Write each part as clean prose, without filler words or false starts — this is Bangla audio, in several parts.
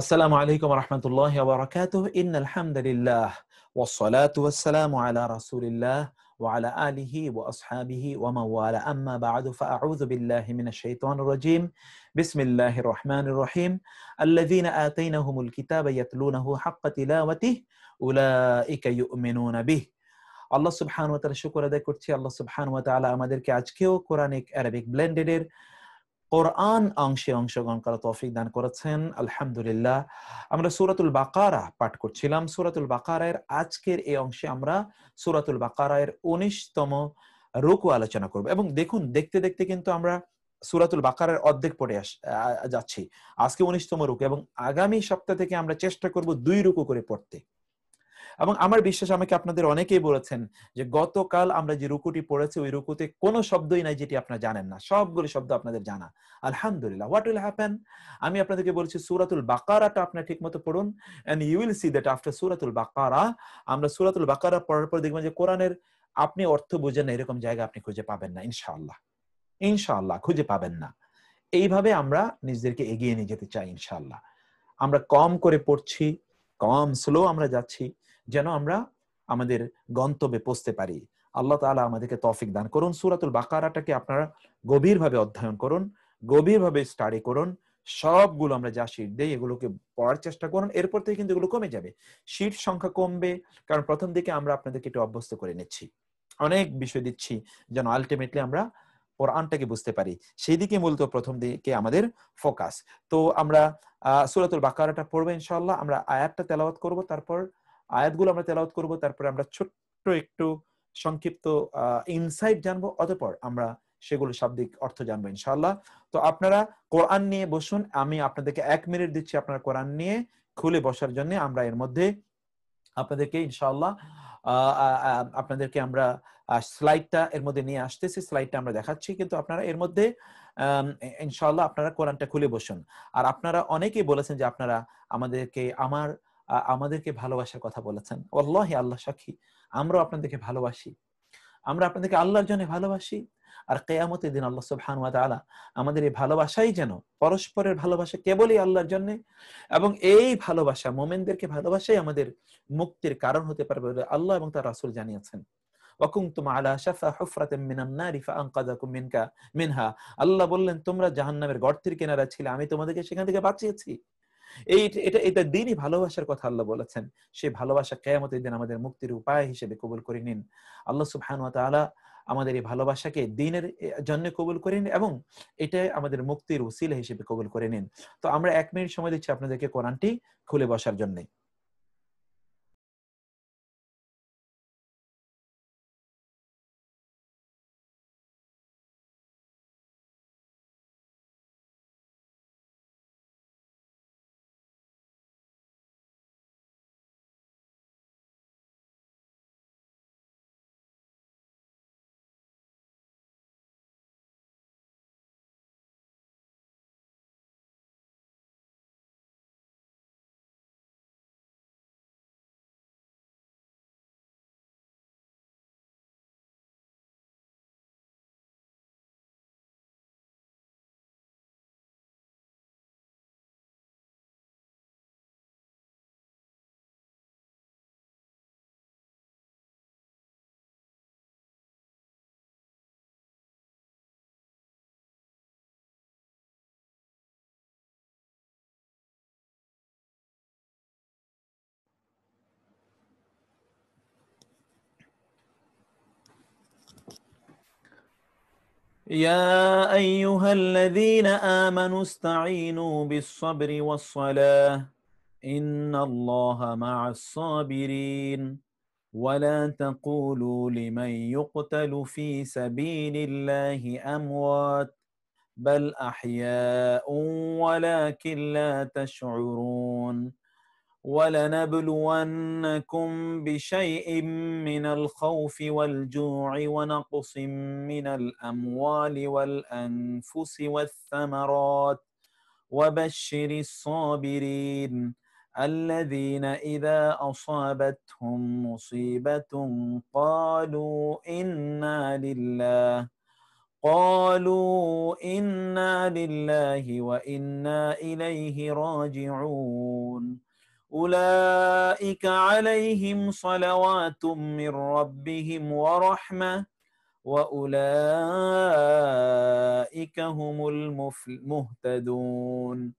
আসসালামু আলাইকুম ওয়া রাহমাতুল্লাহি ওয়া বারাকাতুহু। ইন্নাল হামদালিল্লাহ ওয়াসসালাতু ওয়াসসালামু আলা রাসূলিল্লাহ ওয়া আলা আলিহি ওয়া আসহাবিহি ওয়া মান ওয়ালা। আম্মা বা'দু ফাআউযু বিল্লাহি মিনাশ শাইতানির রাজীম। বিসমিল্লাহির রহমানির রহিম। আল্লাযীনা আতাইনাহুমুল কিতাবা ইয়াতলুনাহু হাক্কা তিলাওয়াতিহি উলাইকা ইউমিনুনা বিহি। আল্লাহ সুবহানাহু ওয়া তাআলা শুকর আদায় করছি। আল্লাহ সুবহানাহু ওয়া তাআলা আমাদেরকে আজকেও কোরআনিক অ্যারাবিক ব্লেন্ডেড এর কোরআন অংশে অংশগ্রহণ করার তৌফিক দান করেছেন। আলহামদুলিল্লাহ। আমরা সূরাতুল বাকারা পাঠ করছিলাম। সূরাতুল বাকারার আজকের এই অংশে আমরা সূরাতুল বাকারার ১৯ তম রুকু আলোচনা করব। এবং দেখুন, দেখতে দেখতে কিন্তু আমরা সূরাতুল বাকারার অর্ধেক পড়ে যাচ্ছি। আজকে ১৯ তম রুকু এবং আগামী সপ্তাহ থেকে আমরা চেষ্টা করব ২ রুকু করে পড়তে। এবং আমার বিশ্বাস, আমাকে আপনাদের অনেকেই বলেছেন যে গতকাল আমরা যে রুকুটি পড়েছি ওই রুকুতে কোনো শব্দই নাই যেটি আপনারা জানেন না, সবগুলো শব্দ আপনাদের জানা। আলহামদুলিল্লাহ। হোয়াট উইল হ্যাপেন, আমি আপনাদেরকে বলছি সূরাতুল বাকারাটা আপনারা ঠিকমতো পড়ুন, and you will see that after সূরাতুল বাকারা, আমরা সূরাতুল বাকারা পড়ার পর দেখবেন যে কোরআনের আপনি অর্থ বুঝেন না এরকম জায়গা আপনি খুঁজে পাবেন না। ইনশাআল্লাহ, ইনশাআল্লাহ খুঁজে পাবেন না। এইভাবে আমরা নিজেদেরকে এগিয়ে নিয়ে যেতে চাই ইনশাআল্লাহ। আমরা কম করে পড়ছি, কম স্লো আমরা যাচ্ছি, যেন আমরা আমাদের গন্তব্যে পৌঁছতে পারি। আল্লাহ তাআলা আমাদেরকে তৌফিক দান করুন। সূরাতুল বাকারাটাকে আপনারা গভীরভাবে অধ্যয়ন করুন, গভীরভাবে স্টাডি করুন। সবগুলো আমরা যা শীট দেই এগুলোকে পড়ার চেষ্টা করুন। এরপর থেকে কিন্তু এগুলো কমে যাবে, শীট সংখ্যা কমবে। কারণ প্রথম দিকে আমরা আপনাদেরকে একটু অভ্যস্ত করে নিচ্ছি, অনেক বিষয় দিচ্ছি যেন আলটিমেটলি আমরা কোরআনটাকে বুঝতে পারি। সেই দিকে মূলত প্রথম দিকে আমাদের ফোকাস। তো আমরা সূরাতুল বাকারাটা পড়বো ইনশাআল্লাহ। আমরা আয়াতটা তেলাওয়াত করব, তারপর আয়াতগুলো আমরা তেলাওয়াত করব, তারপরে আমরা ছোট্ট একটু সংক্ষিপ্ত ইনসাইট জানবো, অতঃপর আমরা সেগুলো শাব্দিক অর্থ জানবো ইনশাআল্লাহ। তো আপনারা কোরআন নিয়ে বসুন। আমি আপনাদেরকে ১ মিনিট দিচ্ছি আপনারা কোরআন নিয়ে খুলে বসার জন্য। আমরা এর মধ্যে আপনাদেরকে ইনশাআল্লাহ আপনাদেরকে আমরা স্লাইডটা এর মধ্যে নিয়ে আসতেছি, স্লাইডটা আমরা দেখাচ্ছি, কিন্তু আপনারা এর মধ্যে ইনশাআল্লাহ আপনারা কোরআনটা খুলে বসুন। আর আপনারা অনেকেই বলেছেন যে আপনারা আমাদেরকে ভালোবাসার কথা বলেছেন। ওয়াল্লাহি, আল্লাহ সাক্ষী, আমরাও আপনাদেরকে ভালোবাসি। আমরা আপনাদেরকে আল্লাহর জন্য ভালোবাসি। আর কিয়ামতের দিন আল্লাহ সুবহানাহু ওয়া তাআলা আমাদের এই ভালোবাসাই যেন পরস্পরের ভালোবাসা কেবলই আল্লাহর জন্য, এবং এই ভালোবাসা মুমিনদেরকে ভালোবাসাই আমাদের মুক্তির কারণ হতে পারবে বলে আল্লাহ এবং তার রাসূল জানিয়েছেন। ওয়া কুনতুম আলা শাফা হুফরাতিন মিনান নারি ফাআনকাযাকুম মিনহা। আল্লাহ বললেন, তোমরা জাহান্নামের গর্তের কিনারায় ছিলে, আমি তোমাদেরকে সেখান থেকে বাঁচিয়েছি। এটা দিনই ভালোবাসার কথা আল্লাহ বলেছেন। সেই ভালোবাসা কিয়ামতের দিন আমাদের মুক্তির উপায় হিসেবে কবুল করে নিন। আল্লাহ সুবহানাহু ওয়া তাআলা আমাদের এই ভালোবাসাকে দ্বীনের জন্য কবুল করে নিন এবং এটা আমাদের মুক্তির উসিলা হিসেবে কবুল করে নিন। তো আমরা ১ মিনিট সময় দিচ্ছি আপনাদেরকে কোরআনটি খুলে বসার জন্য। يا أيها الذين آمنوا استعينوا بالصبر والصلاة إن الله مع الصابرين ولا تقولوا لمن يقتل في سبيل الله أموات بل أحياء ولكن لا تشعرون ولنبلونكم بشيء من الخوف والجوع ونقص من الأموال والأنفس والثمرات وبشر الصابرين الذين إذا أصابتهم مصيبة قالوا إنا لله قالوا إنا لله وإنا إليه راجعون أولئك عليهم صلوات من ربهم ورحمة وأولئك هم المهتدون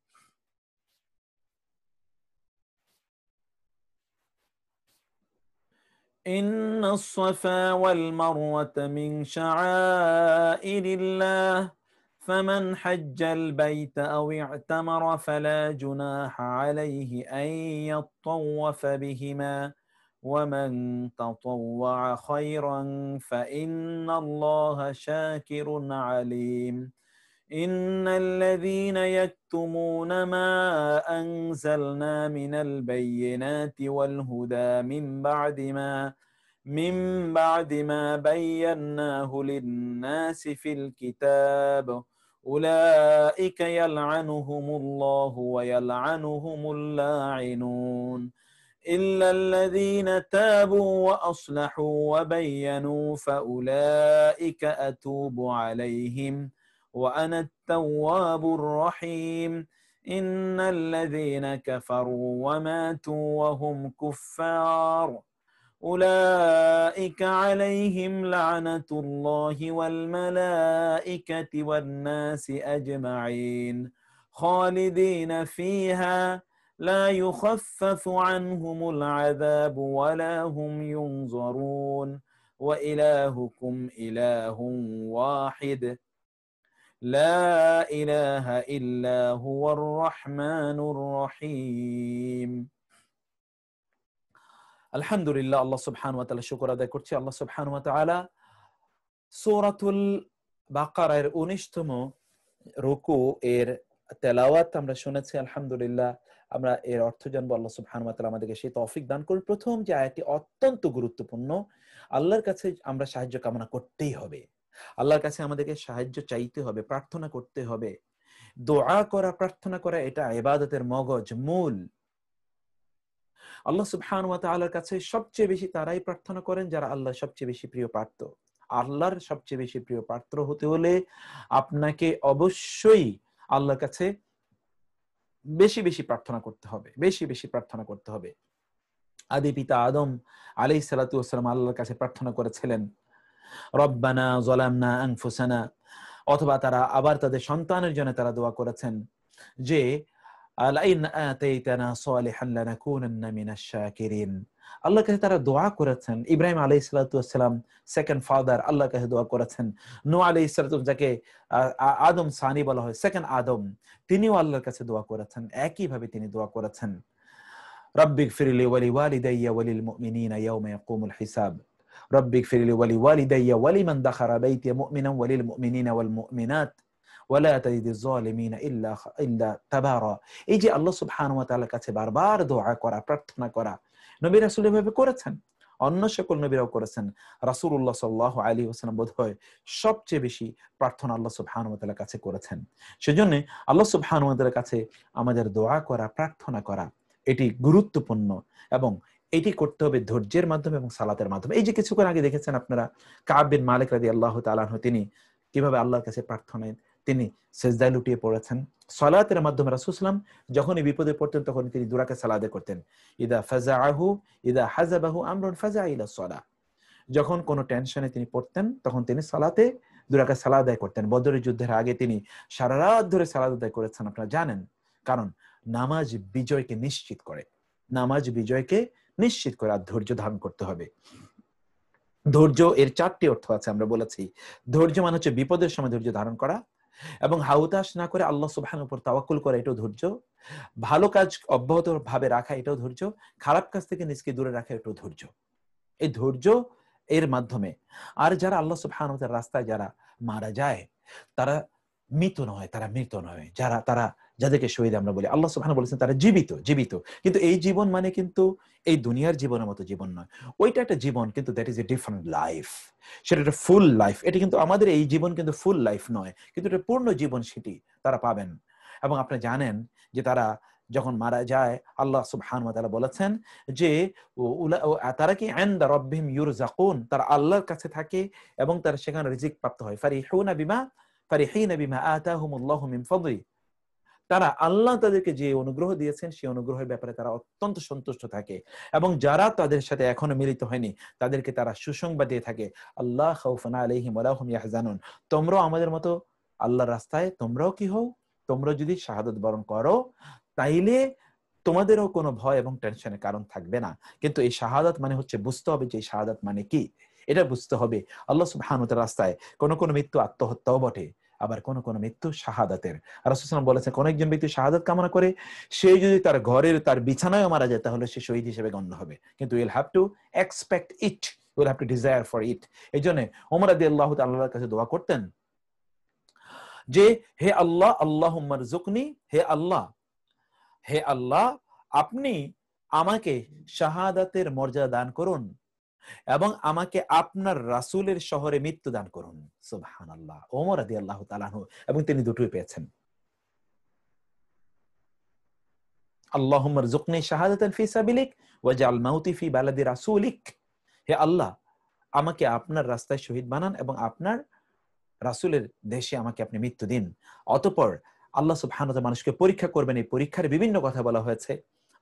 إن الصفا والمروة من شعائر الله فمن حج البيت أو اعتمر فلا جناح عليه أن يطوف بهما ومن تطوع خيرا فإن الله شاكر عليم إن الذين يكتمون ما أنزلنا من البينات والهدى من بعد ما بيناه للناس في الكتاب أولئك يلعنهم الله ويلعنهم اللاعنون إلا الذين تابوا وأصلحوا وبينوا فأولئك أتوب عليهم وأنا التواب الرحيم إن الذين كفروا وماتوا وهم كفار أولئك عليهم لعنة الله والملائكة والناس أجمعين خالدين فيها لا يخفف عنهم العذاب ولا هم ينظرون وإلهكم إله واحد لا إله إلا هو الرحمن الرحيم আলহামদুলিল্লাহ আল্লাহ সুবহানাহু ওয়া তাআলা শুকর আদায় করছি আল্লাহ সুবহানাহু ওয়া তাআলা সূরাতুল বাকারার 19তম রুকু এর তেলাওয়াত আমরা শুনেছি আলহামদুলিল্লাহ আমরা এর অর্থ জানবো আল্লাহ সুবহানাহু ওয়া তাআলা আমাদেরকে সেই তৌফিক দান করুন প্রথম যে আয়াতটি অত্যন্ত গুরুত্বপূর্ণ আল্লাহর কাছে আমরা সাহায্য কামনা করতেই হবে আল্লাহর কাছে আমাদেরকে সাহায্য চাইতে হবে প্রার্থনা করতে হবে দোয়া করা প্রার্থনা করা এটা ইবাদতের মগজ মূল আল্লাহ সুবহানাহু ওয়া তাআলার কাছে সবচেয়ে বেশি তারাই প্রার্থনা করেন যারা আল্লাহর সবচেয়ে বেশি প্রিয় পাত্র আল্লাহর সবচেয়ে বেশি প্রিয় পাত্র হতে হলে আপনাকে অবশ্যই আল্লাহর কাছে বেশি বেশি প্রার্থনা করতে হবে বেশি বেশি প্রার্থনা করতে হবে আদি পিতা আদম আলাইহিস সালাতু ওয়াস সালাম আল্লাহর কাছে প্রার্থনা করেছিলেন রব্বানা যালামনা আনফুসানা অথবা তারা আবার তাদের সন্তানের জন্য তারা দোয়া করেছেন যে আলাইন আতাইতানা সালিহান লানাকুনান্না মিনাশ শাকিরিন আল্লাহর কাছে তারা দোয়া করেছেন ইব্রাহিম আলাইহিস সালাতু ওয়াস সালাম সেকেন্ড ফাদার আল্লাহর কাছে দোয়া করেছেন নূহ আলাইহিস সালাতু যাকে আদম সানি বলা হয় সেকেন্ড আদম তিনিও আল্লাহর কাছে দোয়া করেছেন একই ভাবে তিনি দোয়া করেছেন রাব্বিগফিরলি ওয়া লিওয়ালিদাইয়া ওয়া লিল মুমিনিনা ইয়াওমা ইয়াকুমুল হিসাব রাব্বিগফিরলি ওয়া লিওয়ালিদাইয়া ওয়া লিমান দাখালা বাইতি মুমিনান ওয়া লিল মুমিনিনা ওয়াল মুমিনাত ওয়ালা তাজিদিজ জালিমিনা ইল্লা তাবারা এই যে আল্লাহ সুবহানাহু ওয়া তাআলার কাছে বারবার দোয়া করা প্রার্থনা করা নবী রাসূল এভাবে করেছেন অন্য সকল নবীরাও করেছেন রাসূলুল্লাহ সাল্লাল্লাহু আলাইহি ওয়াসাল্লাম বোধহয় সবচেয়ে বেশি প্রার্থনা আল্লাহ সুবহানাহু ওয়া তাআলার কাছে করেছেন সেজন্য আল্লাহ সুবহানাহু ওয়া তাআলার কাছে আমাদের দোয়া করা প্রার্থনা করা এটি গুরুত্বপূর্ণ এবং এটি করতে হবে ধৈর্যের মাধ্যমে এবং সালাতের মাধ্যমে এই যে কিছুক্ষণ আগে দেখেছেন আপনারা কাব বিন মালিক রাদিয়াল্লাহু তাআলা আনহু তিনি কিভাবে আল্লাহর কাছে প্রার্থনায় তিনি সিজদায় লুটিয়ে পড়েছেন সালাতের মাধ্যমে রাসূল সাল্লাল্লাহু আলাইহি ওয়াসাল্লাম যখনই বিপদে পড়তেন তখন তিনি দুই রাকাত সালাত করতেন ইদা হাযাবাহু আমরুন ফাজা ইলা সালাহ যখন কোনো টেনশনে তিনি পড়তেন তখন তিনি সালাতে দুই রাকাত সালাত আদায় করতেন বদরের যুদ্ধের আগে তিনি সারা রাত ধরে সালাত আদায় করেছেন আপনারা জানেন কারণ নামাজ বিজয়কে নিশ্চিত করে নামাজ বিজয়কে নিশ্চিত করে আর ধৈর্য ধারণ করতে হবে ধৈর্য এর চারটি অর্থ আছে আমরা বলেছি ধৈর্য মানে হচ্ছে বিপদের সময় ধৈর্য ধারণ করা এবং হাউতাশ না করে আল্লাহ সুবহানাহু উপর তাওয়াক্কুল করা এটাও ধৈর্য ভালো কাজ অব্যাহত ভাবে রাখা এটাও ধৈর্য খারাপ কাজ থেকে নিজকে দূরে রাখা এটাও ধৈর্য এই ধৈর্য এর মাধ্যমে আর যারা আল্লাহ সুবহানাহু ওয়া তাআলার রাস্তায় যারা মারা যায় তারা মৃত নয় তারা মৃত নয় তারা যাদেরকে শহীদ আমরা বলি আল্লাহ সুবহানাহু বলেছেন তারা জীবিত কিন্তু এই জীবন মানে কিন্তু এই দুনিয়ার জীবনের মতো জীবন নয় ওইটা একটা জীবন কিন্তু that is a different life সেটা একটা ফুল লাইফ এটা কিন্তু আমাদের এই জীবন কিন্তু ফুল লাইফ নয় কিন্তু এটা পূর্ণ জীবন সেটি তারা পাবেন এবং আপনি জানেন যে তারা যখন মারা যায়, আল্লাহ সুবহানাহু ওয়া তাআলা বলেছেন যে তারা কি ইনদা রাব্বিহিম ইউরযাকুন, তারা আল্লাহর কাছে থাকে এবং তারা সেখানে রিজিক প্রাপ্ত হয়। ফারিহিনা বিমা আতাহুমুল্লাহু মিন ফাদলি, তারা আল্লাহ তাদেরকে যে অনুগ্রহ দিয়েছেন সেই অনুগ্রহের ব্যাপারে তারা অত্যন্ত সন্তুষ্ট থাকে, এবং যারা তাদের সাথে এখনো মিলিত হয়নি তাদেরকে তারা সুসংবাদ দিয়ে থাকে, আল্লাহ খাউফুন আলাইহিম ওয়া লা হুম ইয়াহজানুন, তোমরাও আমাদের মতো আল্লাহর রাস্তায় তোমরাও কি হও, তোমরা যদি শাহাদাত বরণ করো তাইলে তোমাদেরও কোনো ভয় এবং টেনশনের কারণ থাকবে না। কিন্তু এই শাহাদাত মানে হচ্ছে, বুঝতে হবে যে এই শাহাদাত মানে কি, এটা বুঝতে হবে। আল্লাহ সুবহানাহু ওয়া তাআলার রাস্তায় কোন কোন মৃত্যু আত্মহত্যাও বটে, আবার কোন কোন মৃত্যু শাহাদাতের। রাসূল সাল্লাল্লাহু আলাইহি ওয়াসাল্লাম বলেছেন, কোন একজন ব্যক্তি শাহাদাত কামনা করে, সে যদি তার ঘরের তার বিছানায়ও মারা যায় তাহলে সে শহীদ হিসেবে গণ্য হবে, কিন্তু you'll have to expect it, you'll have to desire for it. এই জন্য ওমর রাদিয়াল্লাহু তাআলা আল্লাহর কাছে দোয়া করতেন যে হে আল্লাহ, আল্লাহুম্মা রযুকনি, হে আল্লাহ, হে আল্লাহ, আপনি আমাকে শাহাদাতের মর্যাদা দান করুন এবং আমাকে আপনার রাসূলের শহরে মৃত্যু দান করুন। সুবহানাল্লাহ। ওমর রাদিয়াল্লাহু তাআলা আনহু, এবং তিনি দুটোই পেয়েছেন। আল্লাহুম্মা রযুকনি শাহাদাতান ফি সাবিলিক ওয়াজআল মাউতি ফি বালাদি রাসূলিক, হে আল্লাহ, আমাকে আপনার রাস্তায় শহীদ বানান এবং আপনার রাসূলের দেশে আমাকে আপনি মৃত্যু দিন। অতঃপর আল্লাহ সুবহানাহু ওয়া তাআলা মানুষকে পরীক্ষা করবেন, এই পরীক্ষার বিভিন্ন কথা বলা হয়েছে,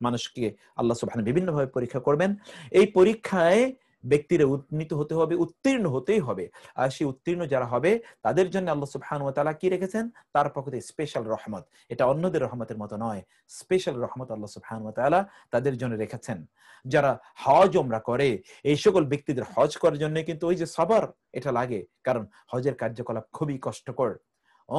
মানুষকে আল্লাহ সুবহানাহু বিভিন্ন ভাবে পরীক্ষা করবেন। এই পরীক্ষায় ব্যক্তিরা উন্নীত হতে হবে, উত্তীর্ণ হতেই হবে। আর সেই উত্তীর্ণ যারা হবে তাদের জন্য আল্লাহ সুবহানাহু ওয়া তাআলা কি রেখেছেন, তার পক্ষ থেকে স্পেশাল রহমত। এটা অন্যদের রহমতের মতো নয়, স্পেশাল রহমত আল্লাহ সুবহানাহু ওয়া তাআলা তাদের জন্য রেখেছেন। যারা হজ ওমরা করে, এই সকল ব্যক্তিদের হজ করার জন্য কিন্তু ওই যে সবর, এটা লাগে, কারণ হজের কার্যকলাপ খুবই কষ্টকর।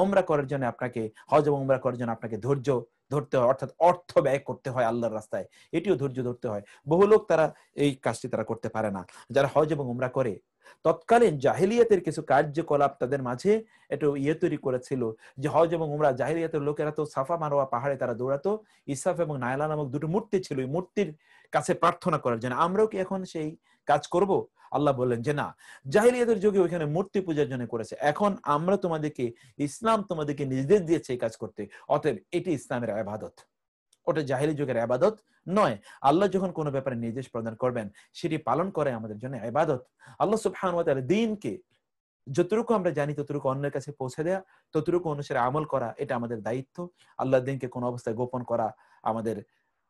ওমরা করার জন্য আপনাকে, হজ এবং ওমরা করার জন্য আপনাকে ধৈর্য ধরতে হয়, অর্থাৎ অর্থ ব্যয় করতে হয় আল্লাহর রাস্তায়, এটিও ধৈর্য ধরতে হয়। বহু লোক তারা এই কাজটি তারা করতে পারে না। যারা হজ এবং ওমরা করে, তৎকালীন জাহিলিয়াতের কিছু কার্যকলাপ তাদের মাঝে একটু তৈরি করেছিল, যে হজ এবং ওমরা জাহিলিয়াতের লোকেরা তো সাফা মারোয়া পাহাড়ে তারা দৌড়াতো, ইসাফ এবং নায়লা নামক দুটো মূর্তি ছিল, এই মূর্তির কাছে প্রার্থনা করার জন্য। আমরাও কি এখন সেই কাজ করব? আল্লাহ বললেন যে না, জাহিলিয়াতের যুগে ওইখানে মূর্তি পূজার জন্য করেছে, এখন আমরা তোমাদেরকে, ইসলাম তোমাদেরকে নির্দেশ দিয়েছে এই কাজ করতে, অতএব এটি ইসলামের ইবাদত, ওটা জাহিলি যুগের ইবাদত নয়। আল্লাহ যখন কোনো ব্যাপারে নির্দেশ প্রদান করবেন সেটি পালন করে আমাদের জন্য ইবাদত। আল্লাহ সুবহানাহু ওয়া তাআলা দ্বীনকে যতটুকু আমরা জানি ততটুকু অন্যের কাছে পৌঁছে দেয়া, ততটুকু অনুসারে আমল করা, এটা আমাদের দায়িত্ব। আল্লাহর দ্বীনকে কোনো অবস্থায় গোপন করা আমাদের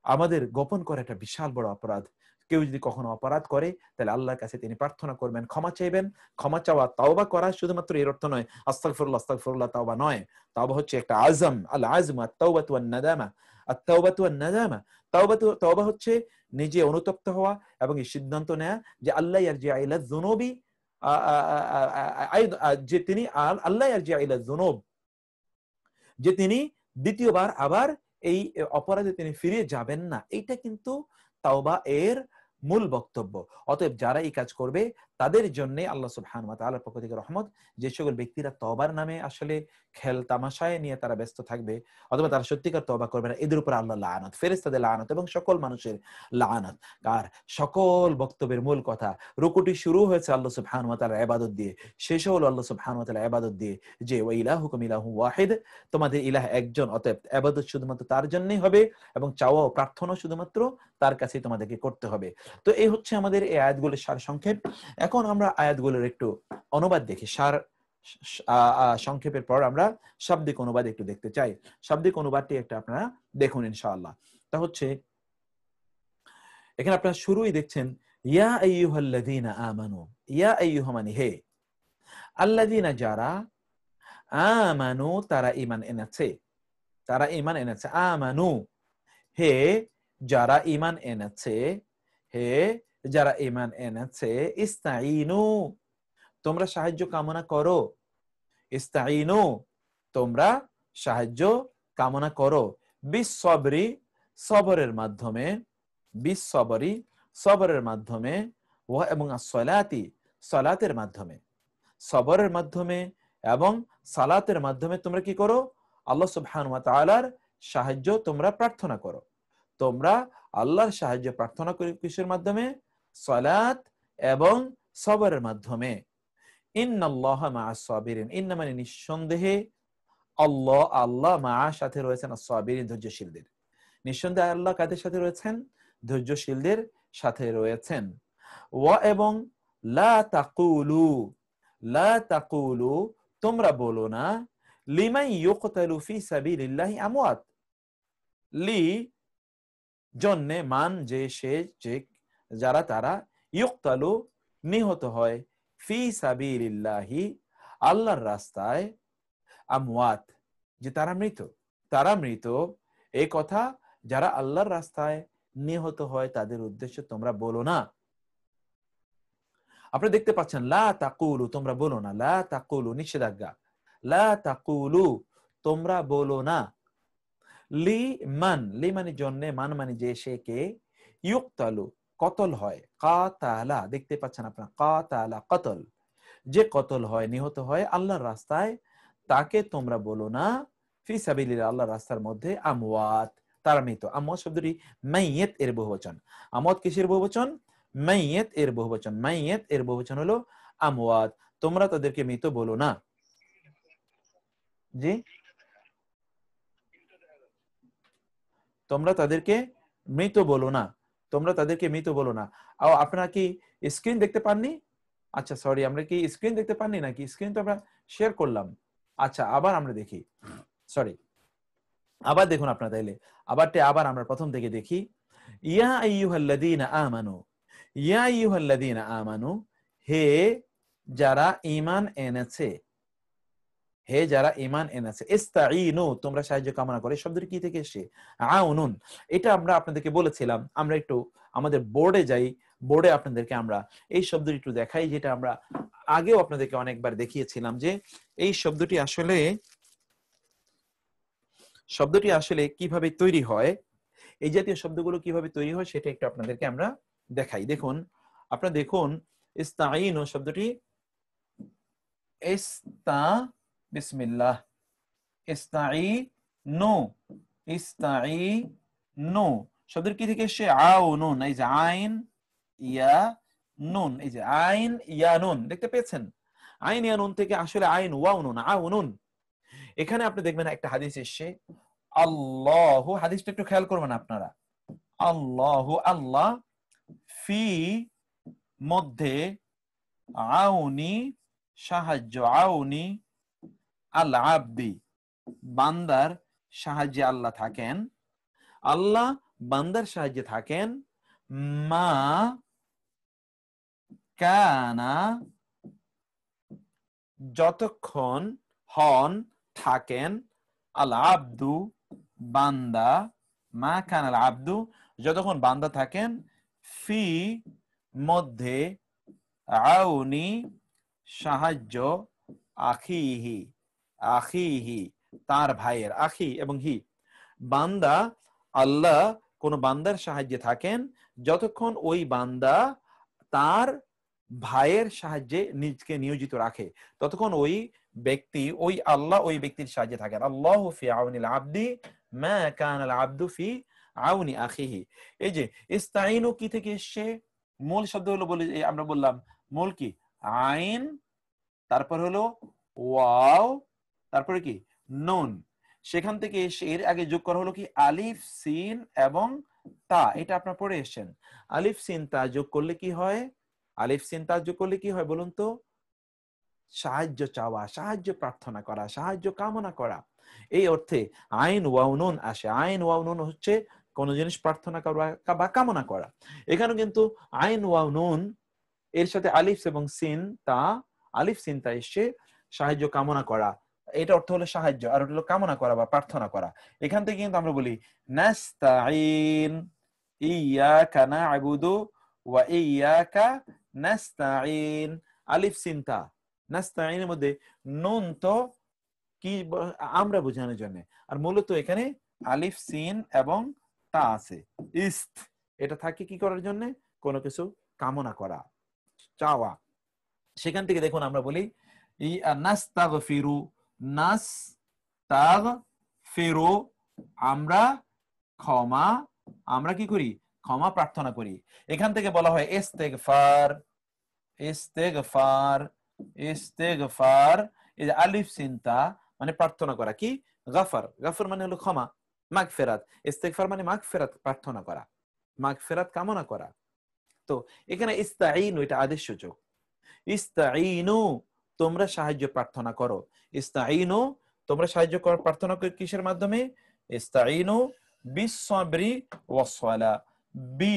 আমাদের গোপন করা একটা বিশাল বড় অপরাধ। কেউ যদি কখনো অপরাধ করে তাহলে আল্লাহর কাছে তিনি প্রার্থনা করবেন, ক্ষমা চাইবেন। ক্ষমা চাওয়া, তাওবা করা শুধুমাত্র এর অর্থ নয় আস্তাগফিরুল্লাহ আস্তাগফিরুল্লাহ, তাওবা নয়। তাওবা হচ্ছে একটা আজম, আল আজম, আত-তাওবাতু ওয়ান নাদামা, আত-তাওবাতু ওয়ান নাদামা। তাওবা হচ্ছে নিজে অনুতপ্ত হওয়া এবং এই সিদ্ধান্ত নেয়া যে আল্লাহ ইয়ারজিউ ইলা যুনুবি, যে তিনি আল্লাহ ইয়ারজিউ ইলা যুনুব, যে তিনি দ্বিতীয়বার আবার এই অপরাধে তিনি ফিরে যাবেন না। এইটা কিন্তু তাওবা এর মূল বক্তব্য। অতএব যারা এই কাজ করবে তাদের জন্য আল্লাহ সুবহানাহু ওয়া তাআলার পক্ষ থেকে রহমত। যে সকল ব্যক্তিরা তওবার নামে আসলে খেল তামাশায় নিয়ে তারা ব্যস্ত থাকবে, অথবা তারা সত্যিকার তওবা করবে না, এদের উপর আল্লাহ লাআনত, ফেরেশতাদের লাআনত এবং সকল মানুষের লাআনত। আর সকল বক্তব্যের মূল কথা, রুকুটি শুরু হয়েছে আল্লাহ সুবহানাহু ওয়া তাআলার ইবাদত দিয়ে, শেষ হলো আল্লাহ সুবহানাহু ওয়া তাআলার ইবাদত দিয়ে, যে ওয়া ইলাহুকুম ইলাহুন ওয়াহিদ, তোমাদের ইলাহ একজন, অতএব ইবাদত শুধুমাত্র তার জন্যই হবে এবং চাওয়া ও প্রার্থনা শুধুমাত্র তার কাছেই তোমাদেরকে করতে হবে। তো এই হচ্ছে আমাদের এই আয়াতগুলোর সার সংক্ষেপ। এখন আমরা আয়াতগুলোর একটু অনুবাদ দেখি। সার সংক্ষেপের পর আমরা শাব্দিক অনুবাদ একটু দেখতে চাই। শাব্দিক অনুবাদটি একটা আপনারা দেখুন ইনশাআল্লাহ। তা হচ্ছে এখানে আপনারা শুরুই দেখছেন ইয়া আইয়ুহাল্লাযীনা আমানু, ইয়া আইয়ুহা মানে হে, আল্লাযীনা যারা, আমানু তারা ঈমান এনেছে, তারা ঈমান এনেছে, আমানু হে যারা ঈমান এনেছে, হে যারা ঈমান এনেছে, ইস্তাঈনু তোমরা সাহায্য কামনা করো, ইস্তাঈনু তোমরা সাহায্য কামনা করো, বিসসবরি সবরের মাধ্যমে, বিসসবরি সবরের মাধ্যমে, ওয়া এবং আসসালাতি সালাতের মাধ্যমে, সবরের মাধ্যমে এবং সালাতের মাধ্যমে তোমরা কি করো, আল্লাহ সুবহানাহু ওয়া তাআলার সাহায্য তোমরা প্রার্থনা করো। তোমরা আল্লাহর সাহায্য প্রার্থনা করি কিসের মাধ্যমে? সালাত এবং সবরের মাধ্যমে। ইন্নাল্লাহা মা'আস সাবিরিন, ইন্না মানে নিঃসন্দেহে, আল্লাহ, আল্লাহ, মা সাথে রয়েছেন আস-সাবিরিন ধৈর্যশীলদের। নিঃসন্দেহে আল্লাহ কাদের সাথে রয়েছেন? ধৈর্যশীলদের সাথে রয়েছেন। ওয়া এবং লা তাকুলু, লা তাকুলু তোমরা বলো না, লিমান ইউকতালু ফি সাবিলিল্লাহি আমওয়াত, লি জন্যে, মান যে সে যে যারা তারা, ইউকতালু নিহত হয়, ফি সাবিলিল্লাহি আল্লাহর রাস্তায়, আমওয়াত যে তারা মৃত, তারা মৃত, এই কথা যারা আল্লাহর রাস্তায় নিহত হয় তাদের উদ্দেশ্যে তোমরা বলো না। আপনি দেখতে পাচ্ছেন লা তাকুলু তোমরা বলো না, লা তাকুলু নিষেধাজ্ঞা, লা তাকুলু তোমরা বলো না, লি মান, লি মানে জন্য, মান মানে যে সে কে, ইউকতালু কতল হয়, কাতালা দেখতে পাচ্ছেন আপনারা, কাতালা কতল, যে কতল হয় নিহত হয় আল্লাহর রাস্তায়, তাকে তোমরা বলো না, ফি সাবিলিল্লাহ আল্লাহর রাস্তার মধ্যে, আমওয়াত তারা মৃত। আমওয়াত শব্দটি মাইয়াত এর বহুবচন। আমওয়াত কিসের বহুবচন? মাইয়াত এর বহুবচন। মাইয়াত এর বহুবচন হলো আমওয়াত। তোমরা তাদেরকে মৃত বলো না। জি, তোমরা তাদেরকে মৃত বলো না, তোমরা তাদেরকে মৃত বলো না। আপনারা কি স্ক্রিন দেখতে পাননি? আচ্ছা সরি, আমরা কি স্ক্রিন দেখতে পাননি নাকি? স্ক্রিন তো আমরা শেয়ার করলাম। আচ্ছা আবার আমরা দেখি, সরি আবার দেখুন আপনারা তাইলে, আবার আমরা প্রথম থেকে দেখি। ইয়া আইয়ুহাল্লাযীনা আমানু, ইয়া আইয়ুহাল্লাযীনা আমানু হে যারা ঈমান এনেছে, হে যারা ঈমান এনেছে, ইস্তাঈনু তোমরা সাহায্য কামনা করে, শব্দটি কি থেকে এসেছে? আউনুন। এটা আমরা আপনাদেরকে বলেছিলাম, আমরা একটু আমাদের বোর্ডে যাই, বোর্ডে আপনাদেরকে আমরা এই শব্দটি একটু দেখাই, যেটা আমরা আগেও আপনাদেরকে অনেকবার দেখিয়েছিলাম, যে এই শব্দটি আসলে কিভাবে তৈরি হয়, এই জাতীয় শব্দগুলো কিভাবে তৈরি হয় সেটা একটু আপনাদেরকে আমরা দেখাই। দেখুন, আপনারা দেখুন, ইস্তাঈনু শব্দটি ইস্তা, বিসমিল্লাহ, ইস্তাঈনু, ইস্তাঈনু শব্দটি কি থেকে এসেছে? আউনুন, এই যে আইন ইয়া নুন, এই যে আইন ইয়া নুন দেখতে পেয়েছেন? আইন ইয়া নুন থেকে আসলে আইন ওয়াও নুন, আউনুন। এখানে আপনি দেখবেন একটা হাদিস এসেছে, আল্লাহু, হাদিসটা একটু খেয়াল করবেন আপনারা, আল্লাহু আল্লাহ, ফি মধ্যে, আউনি সাহায্য, আউনি আল আবদি বান্দার সাহায্যে আল্লাহ থাকেন, আল্লাহ বান্দার সাহায্যে থাকেন, মা কানা যতক্ষণ, হন থাকেন, আল আবদু বান্দা, মা কান আল আবদু যতক্ষণ বান্দা থাকেন, ফি মধ্যে, আউনি সাহায্য, আখিহি, আখিহি তার ভাইয়ের, আখি এবং হি, বান্দা আল্লাহ কোন বান্দার সাহায্যে থাকেন যতক্ষণ ওই বান্দা তার ভাইয়ের সাহায্যে নিজকে নিয়োজিত রাখে, ততক্ষণ ওই ব্যক্তি, ওই আল্লাহ ওই ব্যক্তির সাহায্যে থাকেন। আল্লাহু ফি আউনিল আবদি মা কানাল আবদু ফি আউনি আখিহি। এই যে ইস্তাইনু কি থেকে এসেছে? মূল শব্দ হলো, বলে আমরা বললাম মূল কি? আইন, তারপর হলো ওয়াও, তারপরে কি? নুন। সেখান থেকে এসে এর আগে যোগ করা হলো কি? আলিফ, সিন এবং তা। এটা আপনারা পড়ে এসেছেন। আলিফ সিন তা যোগ করলে কি হয়? আলিফ সিন তা যোগ করলে কি হয় বলুন তো? সাহায্য চাওয়া, সাহায্য প্রার্থনা করা, সাহায্য কামনা করা, এই অর্থে আইন ওয়াও নুন আসে। আইন ওয়াও নুন হচ্ছে কোন জিনিস প্রার্থনা করা বা কামনা করা। এখানে কিন্তু আইন ওয়াও নুন এর সাথে আলিফ এবং সিন তা, আলিফ সিন তা এসে সাহায্য কামনা করা, এটা অর্থ হলো সাহায্য, আর ওটা হলো কামনা করা বা প্রার্থনা করা। এখান থেকে কিন্তু আমরা বলি নাস্তাঈন, ইয়াকা না'বুদু ওয়া ইয়াকা নাস্তাঈন, আলিফ সিন তা। নাস্তাঈনের মধ্যে নুন তো কি আমরা বোঝানোর জন্য, আর মূলত এখানে আলিফ সিন এবং তা আছে, ইস্ত, এটা থাকে কি করার জন্য? কোনো কিছু কামনা করা, চাওয়া। সেখান থেকে দেখুন আমরা বলি নাস্তাগফিরু, নাস্তাগফিরু আমরা ক্ষমা, আমরা কি করি? ক্ষমা প্রার্থনা করি। এখান থেকে বলা হয় ইস্তেগফার, ইস্তেগফার, ইস্তেগফার, এই যে আলিফ সিন তা মানে প্রার্থনা করা, কি? গাফার, গাফার মানে হলো ক্ষমা, মাগফিরাত, ইস্তিগফার মানে মাগফিরাত প্রার্থনা করা, মাগফিরাত কামনা করা। তো এখানে ইস্তাঈনু এটা আদেশ সূচক। ইস্তাঈনু তোমরা সাহায্য প্রার্থনা করো। ইস্তাঈনু তোমরা সাহায্য করো প্রার্থনা করো কিসের মাধ্যমে? ইস্তাঈনু বিস-সাবরি ওয়াস-সালা, বি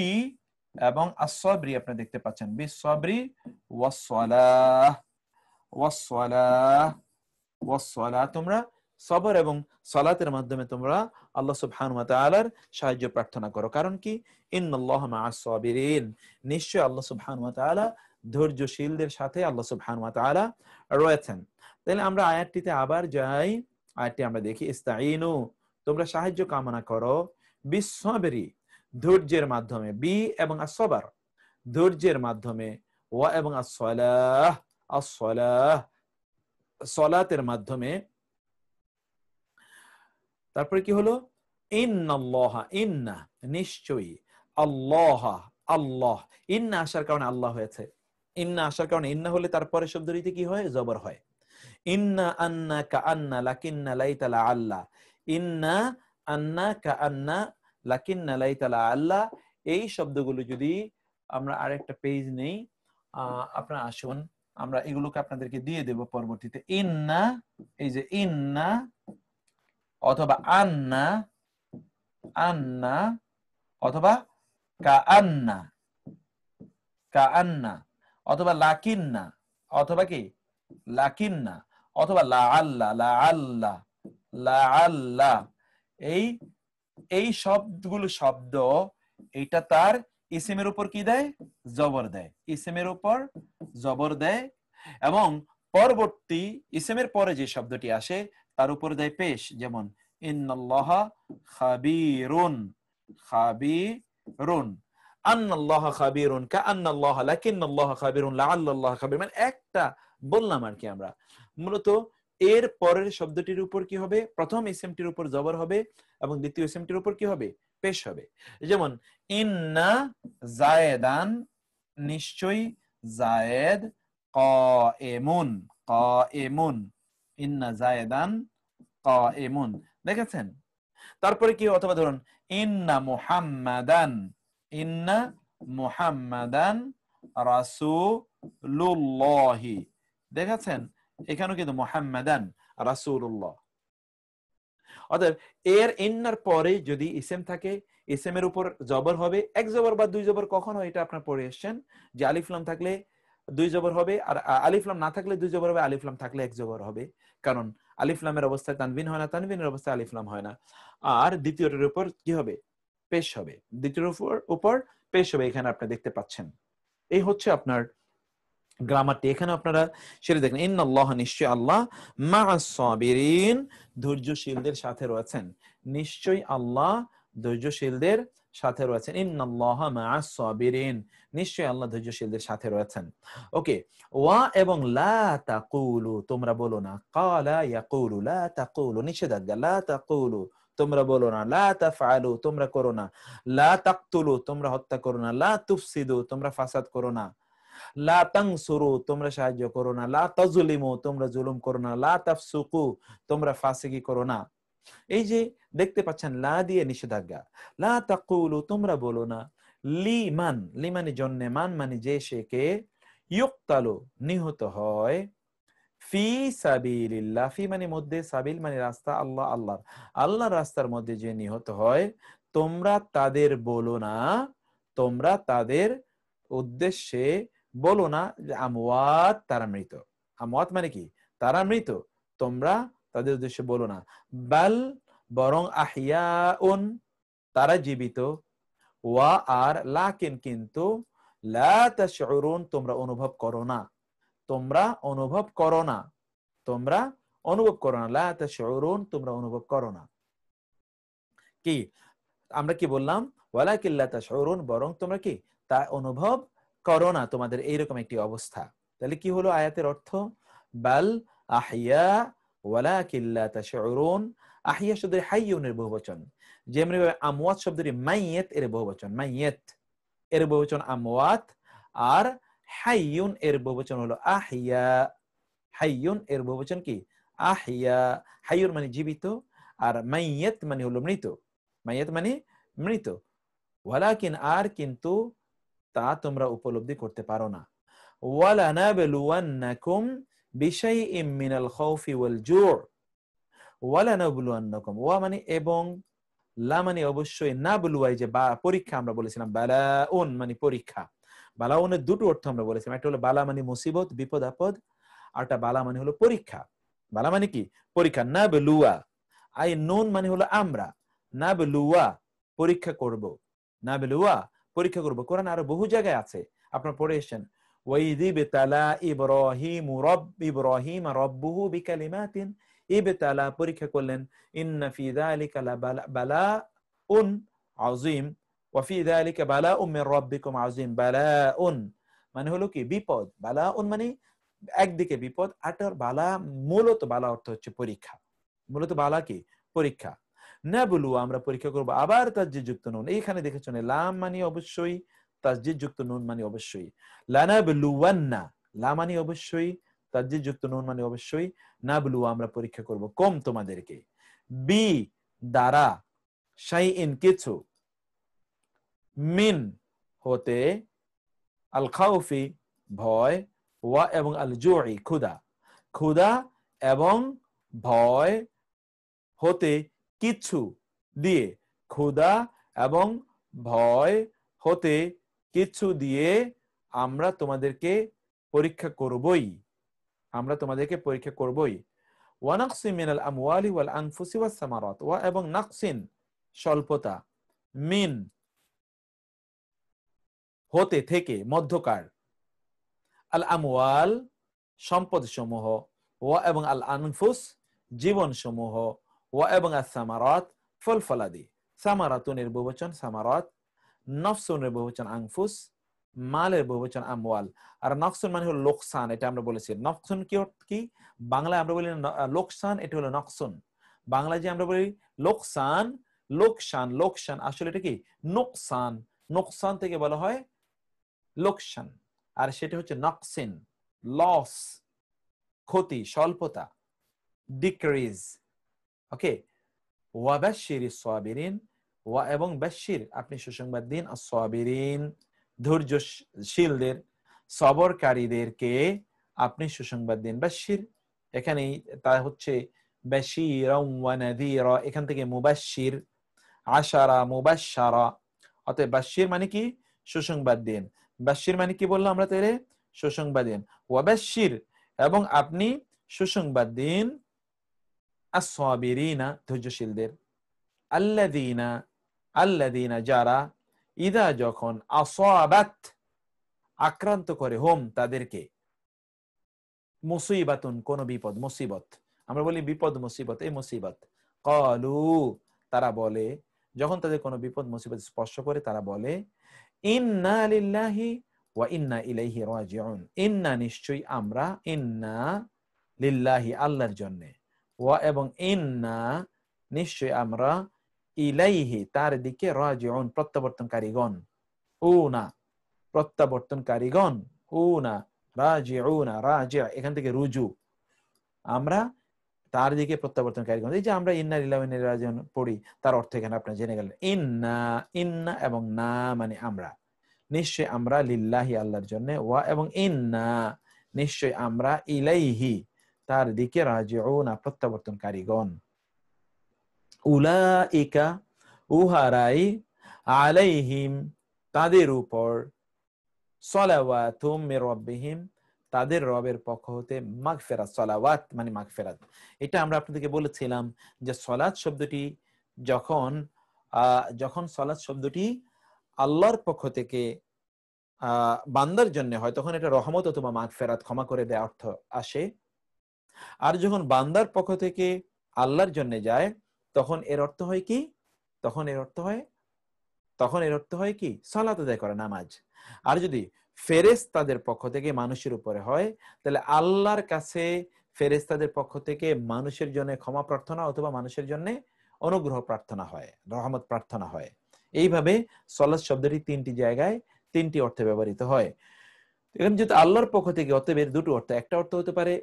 এবং আস-সাবরি আপনি দেখতে পাচ্ছেন, বিস-সাবরি ওয়াস-সালাহ, ওয়াস-সালাহ, ওয়াস-সালাহ, তোমরা সবর এবং সালাতের মাধ্যমে তোমরা আল্লাহ সুবহানাহু ওয়া তাআলার সাহায্য প্রার্থনা করো। কারণ কি? ইন্নাল্লাহা মা'আস-সাবিরিন, নিশ্চয় আল্লাহ সুবহানাহু ওয়া তাআলা ধৈর্যশীলদের সাথে আল্লাহ সুবহানাহু ওয়া তাআলা রয়েছেন। তাহলে আমরা আয়াতটিতে আবার যাই, আয়াতটি আমরা দেখি, ইস্তাঈনু তোমরা সাহায্য কামনা করো, বিস-সাবরি ধৈর্যের মাধ্যমে, বি এবং আস-সাবর ধৈর্যের মাধ্যমে, ওয়া এবং আস-সালাহ, আস-সালাহ সালাতের মাধ্যমে। তারপরে কি হলো? ইন্নাল্লাহা, ইন্না নিশ্চয়ই, আল্লাহ আল্লাহ, ইন্না আসার কারণে আল্লাহ হয়েছে। ইন্না আসার কারণে, ইন্না হলে তারপরে শব্দটিতে কি হয়? জবর হয়। ইন্না আন্না কাআন্না লাকিন্না লাইতা লাআল্লা, ইন্না আন্না কাআন্না লাকিন্না লাইতা লাআল্লা, এই শব্দগুলো যদি আমরা আরেকটা পেজ নেই, আপনারা আসুন আমরা এগুলোকে আপনাদেরকে দিয়ে দেব পরবর্তীতে। ইন্না, এই যে ইন্না অথবা আন্না, আন্না অথবা কাআন্না, কাআন্না অথবা লাকিন্না, অথবা কি লাকিন্না, অথবা লাআল্লা, লাআল্লা, লাআল্লা, এই এই সবগুলো শব্দ এটা তার ইসিমের উপর কি দেয়? জবর দেয়, ইসিমের উপর জবর দেয়, এবং পরবর্তী ইসিমের পরে যে শব্দটি আসে তার উপর দেয় পেশ। যেমন ইন্নাল্লাহা খাবীরুন, খাবীরুন, আন্নাল্লাহা খাবীরুন, কাআন্নাল্লাহা, লাকিন্নাল্লাহা খাবীরুন, লাআল্লাল্লাহা খাবীর, মানে একটা বললাম আর কি আমরা। মূলত এর পরের শব্দটির উপর কি হবে? প্রথম ইসিমটির উপর জবর হবে এবং দ্বিতীয় ইসিমটির উপর কি হবে? পেশ হবে। যেমন ইন্না জায়েদান, নিশ্চয়ই জায়েদ, কায়েমুন, কায়েমুন, ইন্না জায়েদান কায়েমুন, দেখেছেন? তারপরে কি? অথবা ধরুন ইন্না মুহাম্মাদান, ইন্না মুহাম্মাদান রাসূলুল্লাহি, দেখেছেন? এখানেও কিন্তু মুহাম্মাদান রাসূলুল্লাহ। অতএব এর ইন্নার পরে যদি ইসেম থাকে, ইসেমের উপর জবর হবে, এক জবর বা দুই জবর, কখনো এটা আপনার পড়ে এসেছেন যে আলিফ লাম থাকলে দুই জবর হবে, আর আলিফ লাম না থাকলে দুই জবর হবে, আলিফ লাম থাকলে এক জবর হবে। কারণ আলিফ লামের অবস্থায় তানবিন হয় না, তানবিনের অবস্থায় আলিফ লাম হয় না। আর দ্বিতীয়টার উপর কি হবে? পেশ হবে, দ্বিতীয়র উপর পেশ হবে। এখানে আপনি দেখতে পাচ্ছেন, এই হচ্ছে আপনার গ্রামারটি। এখানে আপনারা সেটা দেখেন, ইন্নাল্লাহা, নিশ্চয়ই আল্লাহ, মা'আস সাবিরিন ধৈর্যশীলদের সাথে রয়েছেন, নিশ্চয়ই আল্লাহ ধৈর্যশীলদের সাথে রয়েছেন। ইন্নাল্লাহা মা'আস সাবিরিন, নিশ্চয়ই আল্লাহ ধৈর্যশীলদের সাথে রয়েছেন। ওকে, ওয়া এবং লা তাকুলু তোমরা বলো না, ক্বালা ইয়াকুলু, লা তাকুলু নিষেধাজ্ঞা, লা তাকুলু তোমরা বলো না, লা তাফআলু তোমরা করো না, লা তাকতুলু তোমরা হত্যা করো না, লা তুফসিদু তোমরা ফাসাদ করো না, লা তানসুরু তোমরা সাহায্য করো না, লা তাজলিমু তোমরা জুলুম করো না, লা তাফসুকু তোমরা ফাসিকি করো না। এই যে দেখতে পাচ্ছেন লা দিয়ে নিষেধাজ্ঞা, লা তাকুলু তোমরা বলো না, লিমান, লিমানের জন্য, মান মানে যে সে কে, ইউক্তালু নিহত হয়, ফি সাবিলিল্লাহ, ফি মানে মধ্যে, সাবিল মানে রাস্তা, আল্লাহ আল্লাহর, আল্লাহর রাস্তার মধ্যে যে নিহত হয়, তোমরা তাদের বলো না, তোমরা তাদের উদ্দেশ্যে বলো না যে আমওয়াত তারা মৃত। আমওয়াত মানে কি? তারা মৃত, তোমরা তাদের উদ্দেশ্যে বলো না। বাল বরং, আহিয়াউন তারা জীবিত, ওয়া আর লাকিন কিন্তু, লা তাশউরুন তোমরা অনুভব করো না, তোমরা অনুভব করো না, তোমরা অনুভব করো না, লা তাশউরুন তোমরা অনুভব করো না। কি আমরা কি বললাম? ওয়ালাকিন লা তাশউরুন বরং তোমরা কি তা অনুভব করো না, তোমাদের এইরকম একটি অবস্থা। তাহলে কি হলো আয়াতের অর্থ? বাল আহইয়া ওয়ালাকিন লা তাশউরুন, আহইয়া শব্দের হাইয়ুনের বহুবচন, যেমনি আমওয়াত শব্দের মাইয়াত এর বহুবচন, মাইয়াত এর বহুবচন আমওয়াত, আর হাইয়ুন এর বহুবচন হলো আহিয়া, হাইয়ুন এর বহুবচন কি? আহিয়া, হাইয়ুন মানে জীবিত, আর মাইয়াত মানে হলো মৃত, মাইয়াত মানে মৃত। ওয়ালাকিন আর কিন্তু তা তোমরা উপলব্ধি করতে পারো না। ওয়ালানাবলুওয়ান্নাকুম বিশাইইম মিনাল খাউফি ওয়াল জু', ওয়ালানাবলুওয়ান্নাকুম, ওয়া মানে এবং, লা মানে অবশ্যই, নাবলুয়া যে বা পরীক্ষা আমরা বলেছিলাম, বালাউন মানে পরীক্ষা। বালাউনের দুটো অর্থ আমরা বলেছিলাম, একটা হলো বালা মানে মুসিবত, বিপদ আপদ, আর একটা বালা মানে হলো পরীক্ষা। বালা মানে কি? পরীক্ষা। নাবলুয়া আই নুন মানে হলো আমরা, নাবলুয়া পরীক্ষা করব, নাবলুয়া পরীক্ষা করব। কোরআন আরো বহু জায়গায় আছে, আপনারা পড়ে এসেছেন। ওয়াইযিবতালা ইব্রাহিম রাব্বুহু বিকালিমাতিন, ইবতালা পরীক্ষা করলেন, ইন্না ফি যালিকা লাবালাউন আযীম ওয়া ফি যালিকা বালাউম মির রাব্বিকুম আযীম। বালাউন মানে হলো কি? বিপদ। বালাউন মানে একদিকে বিপদ, আর বালা মূলত বালা অর্থ হচ্ছে পরীক্ষা। মূলত বালা কি? পরীক্ষা। নাবলু আমরা পরীক্ষা করব। আবার তাসদীদ যুক্ত নুন, এইখানে দেখেছেন লাম মানে অবশ্যই, তাসদীদ যুক্ত নুন মানে অবশ্যই। লানাবলুওয়ান্না, লা মানে অবশ্যই, তাসদীদ যুক্ত নুন মানে অবশ্যই, নাবলু আমরা পরীক্ষা করব, কম তোমাদেরকে, বি দ্বারা, শাইইন কিছু, মিন হতে, আল খাউফি ভয়, ওয়া এবং আল জুই ক্ষুধা, ক্ষুধা এবং ভয় হতে কিছু দিয়ে, ক্ষুধা এবং ভয় হতে কিছু দিয়ে আমরা তোমাদেরকে পরীক্ষা করবই, আমরা তোমাদেরকে পরীক্ষা করবই। ওয়া নাকসিম মিনাল আমওয়ালি ওয়াল আনফুসি ওয়াস সামারাত, ওয়া এবং নাকসিন স্বল্পতা, মিন হতে থেকে মধ্যকার, আল আমওয়াল সম্পদ সমূহ, ওয়া এবং আল আনফুস জীবন সমূহ, ওয়া এবং আস সামারাত ফল ফলাদি। সামারাতুনের বহুবচন সামারাত, নফসুনের বহুবচন আনফুস, মালের বহুবচন আমওয়াল। আর নকসুন মানে হলো লোকসান, এটা আমরা বলেছি। নকসুন কি? বাংলায় আমরা বলি লোকসান, এটা হলো নকসুন। বাংলায় যে আমরা বলি লোকসান, লোকসান, লোকসান, আসলে এটা কি? নোকসান। নোকসান থেকে বলা হয় লোকসান, আর সেটা হচ্ছে নকসিন, লস, ক্ষতি, স্বল্পতা, ডিক্রিজ। ওকে। ওয়াবাশশিরিস সাবিরিন, ওয়া এবং বাশশির আপনি সুসংবাদ দিন, আস-সাবিরিন ধৈর্যশীলদের, সবরকারীদেরকে আপনি সুসংবাদ দিন। বাশশির এখানে তা হচ্ছে বাশীরাও ওয়া নাযীরা, এখান থেকে মুবাশশির, আশারা মুবাশশারা। অতএব বাশশির মানে কি? সুসংবাদ দিন। বাশশির মানে কি বললাম আমরা তাহলে? সুসংবাদ দিন। ওয়াবাশশির এবং আপনি সুসংবাদ দিন, আস-সাবিরিনা ধৈর্যশীলদের, আল্লাযীনা আল্লাযীনা যারা, ইদা যখন, আসাবাত আক্রান্ত করে, হোম তাদেরকে, মুসিবাতুন কোন বিপদ, মুসিবত, আমরা বলি বিপদ মুসিবত, এই মুসিবত, ক্বালু তারা বলে, যখন তাদের কোনো বিপদ মুসিবত স্পর্শ করে তারা বলে, ইন্না লিল্লাহি ওয়া ইন্না ইলাইহি রাজিউন, ইন্না নিশ্চয়ই আমরা, ইন্না লিল্লাহি আল্লাহর জন্য, ওয়া এবং ইন্না নিশ্চয়ই আমরা, ইলাইহি তার দিকে, রাজিউন প্রত্যাবর্তনকারীগণ, উনা প্রত্যাবর্তনকারীগণ, উনা রাজিউনা, রাজি এখান থেকে রুজু, আমরা তার দিকে প্রত্যাবর্তনকারীগণ। এই যে আমরা ইন্না লিল্লাহি ওয়া ইন্না ইলাইহি রাজিউন পড়ি, তার অর্থ এখানে আপনারা জেনে গেলেন। ইন্না, ইন্না এবং না মানে আমরা, নিশ্চয় আমরা, লিল্লাহি আল্লাহর জন্য, ওয়া এবং ইন্না নিশ্চয় আমরা, ইলাইহি তার দিকে, রাজিউনা প্রত্যাবর্তনকারীগণ। উলাইকা উহারাই, আলাইহিম তাদের উপর, সালাওয়াতুম মির রাব্বিহিম তাদের রবের পক্ষ হতে, মাগফিরাত, সালাওয়াত মানে মাগফিরাত। এটা আমরা আপনাদেরকে বলেছিলাম যে সালাত শব্দটি যখন যখন সালাত শব্দটি আল্লাহর পক্ষ থেকে বান্দার জন্য হয়, তখন এটা রহমত অথবা মাগফিরাত, ক্ষমা করে দেওয়ার অর্থ আসে। আর যখন বান্দার পক্ষ থেকে আল্লাহর জন্য যায়, তখন এর অর্থ হয় কি? তখন এর অর্থ হয় কি? সালাত আদায় করা, নামাজ। আর যদি ফেরেশতাদের পক্ষ থেকে মানুষের উপরে হয়, তাহলে আল্লাহর কাছে ফেরেশতাদের পক্ষ থেকে মানুষের জন্য ক্ষমা প্রার্থনা অথবা মানুষের জন্য অনুগ্রহ প্রার্থনা হয়, রহমত প্রার্থনা হয়। এইভাবে সালাত শব্দটি তিনটি জায়গায় তিনটি অর্থে ব্যবহৃত হয়। এখানে যেহেতু আল্লাহর পক্ষ থেকে, অতএব এর দুটো অর্থ, একটা অর্থ হতে পারে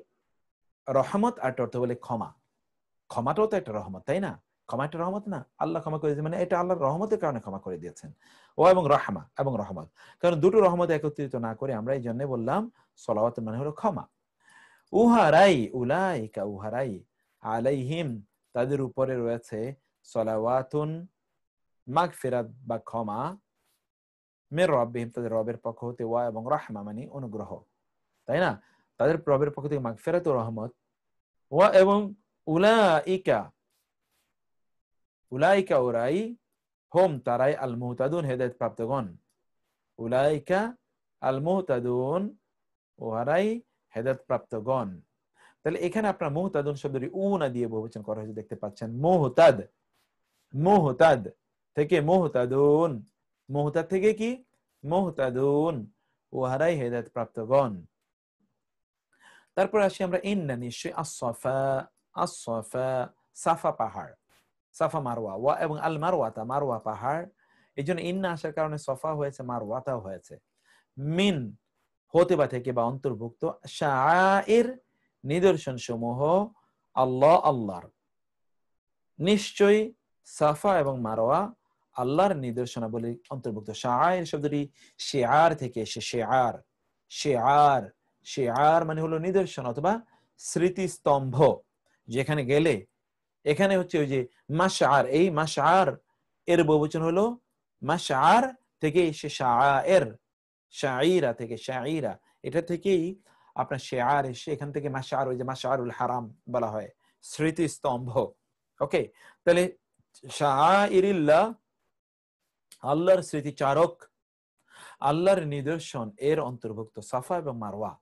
রহমত, আর একটা অর্থ বলে ক্ষমা। ক্ষমাটাও তো একটা রহমত, তাই না? ক্ষমা একটা রহমত না? আল্লাহ ক্ষমা করে দিয়েছেন মানে এটা আল্লাহর রহমতের কারণে ক্ষমা করে দিয়েছেন। ও এবং রাহমা এবং রহমত, কারণ দুটো রহমত একত্রিত না করে আমরা এই জন্য বললাম সলাওয়াত মানে হলো ক্ষমা। উহারাই উলাইকা উহারাই আলাইহিম তাদের উপরে রয়েছে সলাওয়াতুন মাগফিরাত বা ক্ষমা, মির রাব্বিহিম তাদের রবের পক্ষ হতে, ওয়া এবং রাহমা মানে অনুগ্রহ, তাই না? তাদের রবের পক্ষ থেকে মাগফিরাত ও রহমত, ওয়া এবং উলাইকা উলাইকা ওরাই হোম তারাই আল মুহতাদুন হেদায়েত প্রাপ্তগণ, উলাইকা আল মুহতাদুন ওহারাই হেদায়েত প্রাপ্তগণ। তাহলে এখানে আপনার মুহতাদুন শব্দটি উনা দিয়ে বহুবচন করা হয়েছে দেখতে পাচ্ছেন। মুহতাদ, মুহতাদ থেকে মুহতাদুন, মুহতাদ থেকে কি মুহতাদুন, ওহারাই হেদায়েত প্রাপ্তগণ। তারপর আসি আমরা ইন্না নিশ্চয় আস-সাফা, আস-সাফা সাফা পাহাড়, সাফা মারওয়া, ওয়া এবং আল মারওয়াতা মারওয়া পাহাড়, এই জন্য ইন্না আসার কারণে সফা হয়েছে মারওয়াতাও হয়েছে। মিন হতে বা থেকে বা অন্তর্ভুক্ত, শাআইর নিদর্শন সমূহ, আল্লাহ আল্লাহর, নিশ্চয়ই সাফা এবং মারওয়া আল্লাহর নিদর্শনাবলী অন্তর্ভুক্ত। শাআইর শব্দটি শিআর থেকে এসে, শিআর শিআর শিআর মানে হলো নিদর্শন অথবা স্মৃতিস্তম্ভ, যেখানে গেলে এখানে হচ্ছে ওই যে মাশআর, এই মাশআর এর বহুবচন হলো মাশআর থেকে এসে শাআইর, শাঈরা থেকে শাঈরা, এটা থেকেই আপনার শিআর এসে এখান থেকে মাশআর, ওই যে মাশআরুল হারাম বলা হয় স্মৃতিস্তম্ভ। ওকে, তাহলে শাআইরিল্লাহ আল্লাহর স্মৃতিচারক, আল্লাহর নিদর্শন এর অন্তর্ভুক্ত সাফা এবং মারওয়া।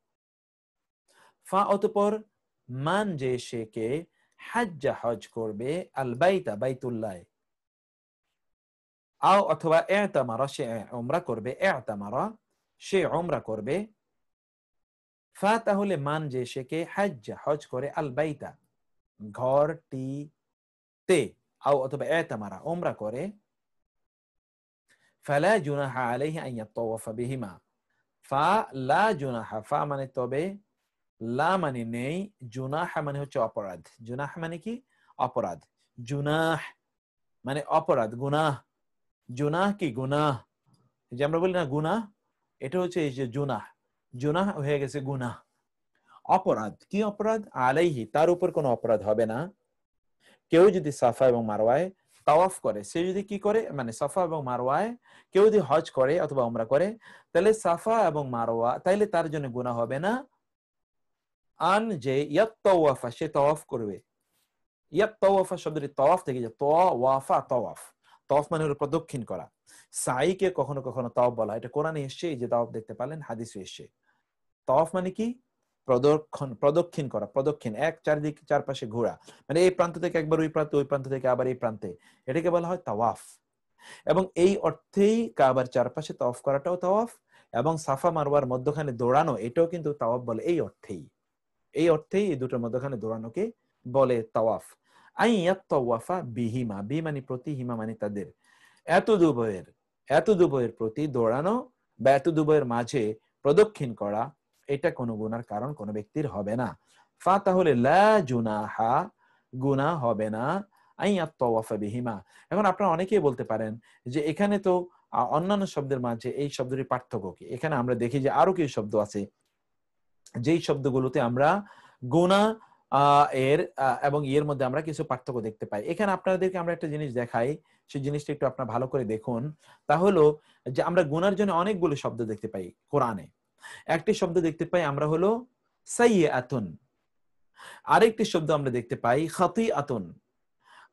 ফা অতঃপর মান যে সে কে হাজ্জা হজ করবে, আল বাইতা বাইতুল্লাহ, আও অথবা ইতামারা সে উমরা করবে, ইতামারা সে উমরা করবে, ফা তাহলে মান যে সে কে হাজ্জা হজ করে, আল বাইতা ঘরটি তে, আও অথবা ইতামারা উমরা করে, ফালা জুনাহা আলাইহি আন ইয়াতাওয়াফা বিহিমা, ফা লা জুনাহা, ফা মানে তবে, লা মানে নেই, জুনাহা মানে হচ্ছে অপরাধ, জুনাহ মানে কি অপরাধ, জুনাহ মানে অপরাধ গুনাহ, জুনাহ কি গুনাহ, যে আমরা বলি না গুনাহ, এটা হচ্ছে এই যে জুনাহ, জুনাহ হয়ে গেছে গুনাহ, অপরাধ। কি অপরাধ? আলাইহি তার উপর কোনো অপরাধ হবে না, কেউ যদি সাফা এবং মারওয়ায় তাওয়াফ করে, সে যদি কি করে মানে সাফা এবং মারওয়ায় কেউ যদি হজ করে অথবা উমরা করে, তাহলে সাফা এবং মারওয়া তাইলে তার জন্য গুনাহ হবে না, আন যে ইয়াত্তাওয়াফা সে তাওয়াফ করবে, ইয়াত্তাওয়াফা শব্দটি তাওয়াফ থেকে, যে তাওয়াফা তাওয়াফ, তাওয়াফ মানে হলো প্রদক্ষিণ করা, সাইকে কখনো কখনো তাওয়াফ বলা, এটা কোরআনে এসেছে, এই যে তাওয়াফ দেখতে পারলেন হাদিসে এসেছে। তাওয়াফ মানে কি প্রদক্ষিণ করা, প্রদক্ষিণ এক চারদিকে চারপাশে ঘোরা, মানে এই প্রান্ত থেকে একবার ওই প্রান্তে, ওই প্রান্ত থেকে আবার এই প্রান্তে, এটাকে বলা হয় তাওয়াফ। এবং এই অর্থেই কাবার চারপাশে তাওয়াফ করাটাও তাওয়াফ, এবং সাফা মারওয়ার মধ্যখানে দৌড়ানো এটাও কিন্তু তাওয়াফ বলে, এই অর্থেই, এই অর্থেই এই দুটোর মধ্যখানে দৌড়ানোকে বলে তাওয়াফ। আইয়াত্তাওয়াফা বিহিমা, বি মানে প্রতি, হিমা মানে তাদের, এত দুভয়ের প্রতি দৌড়ানো বা এত দুভয়ের মাঝে প্রদক্ষিণ করা, এটা কোনো গুনার কারণ কোনো ব্যক্তির হবে না। ফা তাহলে লা জুনাহা গুনাহ হবে না, আইয়াত্তাওয়াফা বিহিমা। এখন আপনারা অনেকেই বলতে পারেন যে এখানে তো অন্যান্য শব্দের মাঝে এই শব্দটির পার্থক্য কি? এখানে আমরা দেখি যে আরো কিছু শব্দ আছে যেই শব্দগুলোতে আমরা গুনাহ এর এবং এর মধ্যে আমরা কিছু পার্থক্য দেখতে পাই। এখানে আপনাদেরকে আমরা একটা জিনিস দেখাই, সেই জিনিসটা একটু আপনারা ভালো করে দেখুন। তা হলো যে আমরা গুনার জন্য অনেকগুলো শব্দ দেখতে পাই কোরআনে। একটি শব্দ দেখতে পাই আমরা হলো সাইয়্যাতুন, আরেকটি শব্দ আমরা দেখতে পাই খাতিআতুন,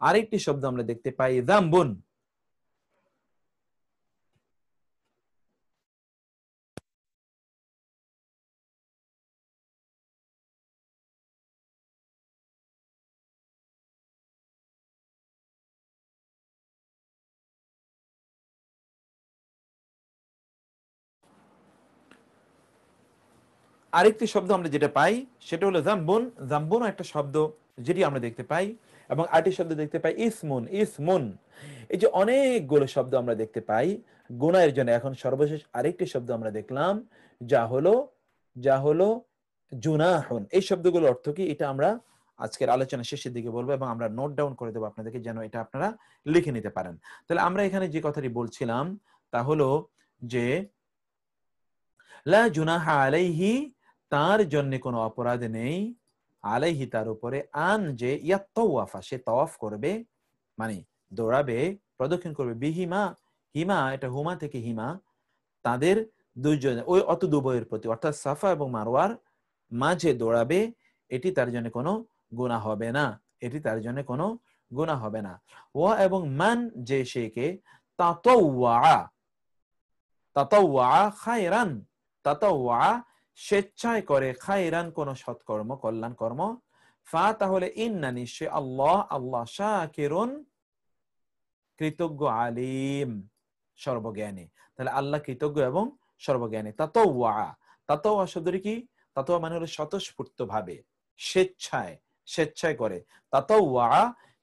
আরেকটি শব্দ আমরা দেখতে পাই যামবুন। আরেকটি শব্দ আমরা যেটা পাই সেটা হলো যামবুন, যামবুন একটা শব্দ যেটি আমরা দেখতে পাই, এবং আরেকটি শব্দ দেখতে পাই ইসমুন, ইসমুন। এই যে অনেকগুলো শব্দ আমরা দেখতে পাই গুনাহের জন্য। এখন সর্বশেষ আরেকটি শব্দ আমরা দেখলাম যা হলো জুনাহুন। এই শব্দগুলোর অর্থ কি এটা আমরা আজকের আলোচনা শেষের দিকে বলবো, এবং আমরা নোট ডাউন করে দেবো আপনাদেরকে, যেন এটা আপনারা লিখে নিতে পারেন। তাহলে আমরা এখানে যে কথাটি বলছিলাম তা হলো যে লা জুনাহা আলাইহি, তার জন্য কোনো অপরাধ নেই, আলাইহি তার উপরে, আন যে ইয়াত্তাওয়াফা সে তাওয়াফ করবে, মানে দৌড়াবে, প্রদক্ষিণ করবে, বিহিমা, হিমা এটা হুমা থেকে হিমা, তাদের দুইজন ওই অত দুবয়ের প্রতি, অর্থাৎ সাফা এবং মারওয়ার মাঝে দৌড়াবে, এটি তার জন্য কোনো গুনাহ হবে না, এটি তার জন্য কোনো গুনাহ হবে না। ওয়া এবং মান যে সেকে তাতাওয়া, তাতাওয়া খায়রান, তাতাওয়া স্বেচ্ছায় করে, খায়রান কোন সৎকর্ম, কল্যাণ কর্ম, ফা তাহলে ইন্না নিশ্চয় আল্লাহ, আল্লাহ শাকিরুন কৃতজ্ঞ, আলিম সর্বজ্ঞানী। তাহলে আল্লাহ কৃতজ্ঞ এবং সর্বজ্ঞানী। তাতাওয়া, তাতাওয়া শব্দটি কি? তাতাওয়া মানে হলো স্বতঃস্ফূর্ত ভাবে, স্বেচ্ছায়, স্বেচ্ছায় করে। তাতাওয়া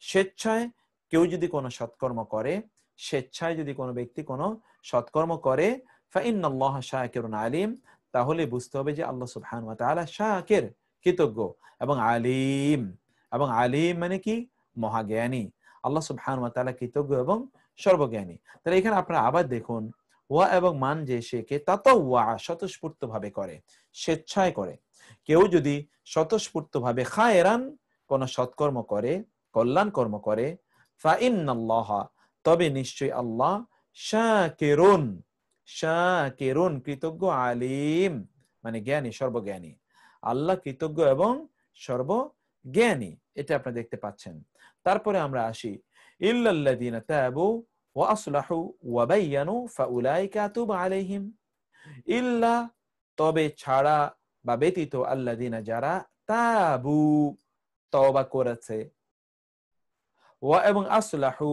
স্বেচ্ছায় কেউ যদি কোনো সৎকর্ম করে, স্বেচ্ছায় যদি কোনো ব্যক্তি কোনো সৎকর্ম করে, ফাইন্নাল্লাহ শাকিরুন আলিম, তাহলে বুঝতে হবে যে আল্লাহ সুবহানাহু ওয়া তাআলা শাকির কৃতজ্ঞ, এবং আলিম, এবং আলিম মানে কি? মহাজ্ঞানী। আল্লাহ সুবহানাহু ওয়া তাআলা কৃতজ্ঞ এবং সর্বজ্ঞানী। তাহলে এখানে আপনারা আবার দেখুন, ওয়া এবং মান যে সেকে তাতাওয়া স্বতঃস্ফূর্ত ভাবে করে, স্বেচ্ছায় করে। কেউ যদি স্বতঃস্ফূর্ত ভাবে খায়রান কোন সৎকর্ম করে, কল্যাণ কর্ম করে, ফাইন্নাল্লাহ তবে নিশ্চয় আল্লাহ, শাকিরুন, শাকিরুন কৃতজ্ঞ, আলিম মানে জ্ঞানী, সর্বজ্ঞানী। আল্লাহ কৃতজ্ঞ এবং সর্বজ্ঞানী, এটা আপনি দেখতে পাচ্ছেন। তারপরে আমরা আসি, ইল্লাল্লাযীনা তাবু ওয়া আসলাহু ওয়া বায়্যানু ফাউলাইকা আতুবু আলাইহিম, ইল্লা তবে ছাড়া বা ব্যতীত, আল্লাযীনা যারা, তাবু তওবা করেছে, ওয়া এবং আসলাহু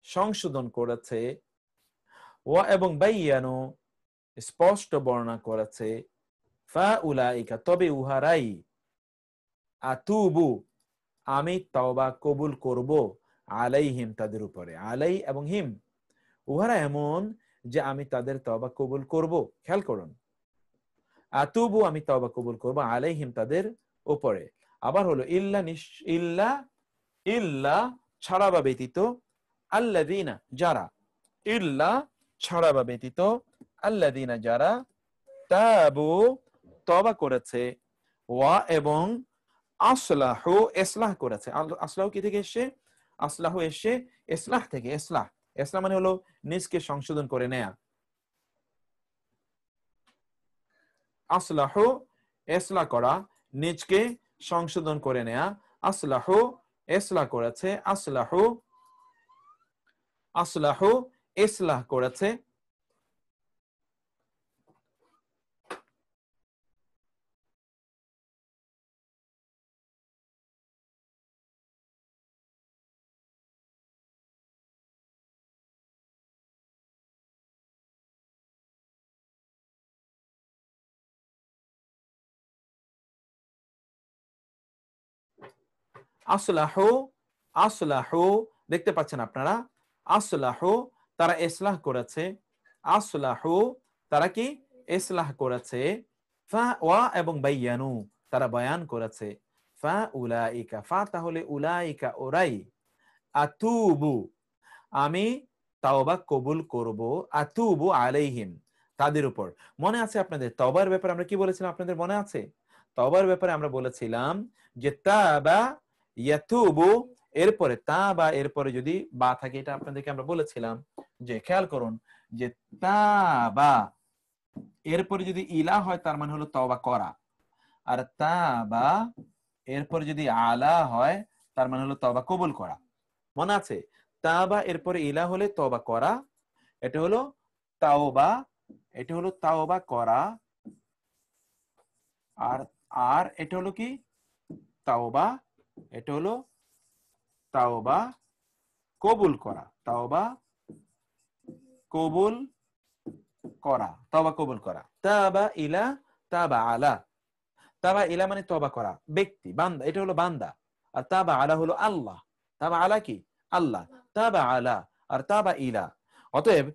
সংশোধন করেছে, ওয়া এবং বায়্যানু স্পষ্ট বর্ণনা করেছে, ফাউলাইকা তবে উহারাই, আতুবু আমি তওবা কবুল করব, আলাইহিম তাদের উপরে, আলাই এবং হিম উহারা এমন যে আমি তাদের তওবা কবুল করব। খেয়াল করুন, আতুবু আমি তওবা কবুল করব, আলাইহিম তাদের উপরে। আবার হলো ইল্লা, ইল্লা, ইল্লা ছাড়া বা ব্যতীত, আল্লাযীনা যারা, ইল্লা ছাড়া বা ব্যতীত, আল্লাযীনা যারা, তাবু তওবা করেছে, ওয়া এবং আসলাহু ইসলাহ করেছে। আসলাহু কি থেকে এসেছে? আসলাহু এসেছে ইসলাহ থেকে। ইসলাহ, ইসলাহ মানে হলো নিজকে সংশোধন করে নেয়া। আসলাহু ইসলাহ করা, নিজকে সংশোধন করে নেয়া। আসলাহু ইসলাহ করেছে, আসলাহু, আসলাহু ইসলাহ করেছে। আসলাহু, আসলাহু দেখতে পাচ্ছেন আপনারা, আসলাহু তারা ইসলাহ করেছে, আসলাহু তারা কি? ইসলাহ করেছে। ফা ওয়া এবং বায়্যানু তারা বয়ান করেছে। ফা উলাইকা, ফা তাহলে উলাইকা ওরাই, আতুবু আমি তাওবা কবুল করব, আতুবু আলাইহিম তাদের উপর। মনে আছে আপনাদের তওবার ব্যাপারে আমরা কি বলেছিলাম? আপনাদের মনে আছে? তওবার ব্যাপারে আমরা বলেছিলাম যে তাবা ইয়াতুবু, এরপরে তাবা এরপরে যদি বা থাকে, এটা আপনাদেরকে আমরা বলেছিলাম যে খেয়াল করুন যে তাবা এরপরে যদি ইলা হয় তার মানে হলো তওবা করা, আর তাবা এরপরে যদি আলা হয় তার মানে হলো তওবা কবুল করা। মনে আছে? তাওবা এরপরে ইলা হলে তওবা করা, এটা হলো তাওবা, এটা হলো তাওবা করা, আর আর এটা হলো কি? তাওবা, এটা হলো তাওবা কবুল করা, তাওবা কবুল করা, তাওবা কবুল করা। তাবা ইলা, তাবা আলা। তাবা ইলা মানে তওবা করা, ব্যক্তি, বান্দা, এটা হলো বান্দা। আর তাবা আলা হলো আল্লাহ। তাবা আলা কি? আল্লাহ। তাবা আলা আর তাবা ইলা। অতএব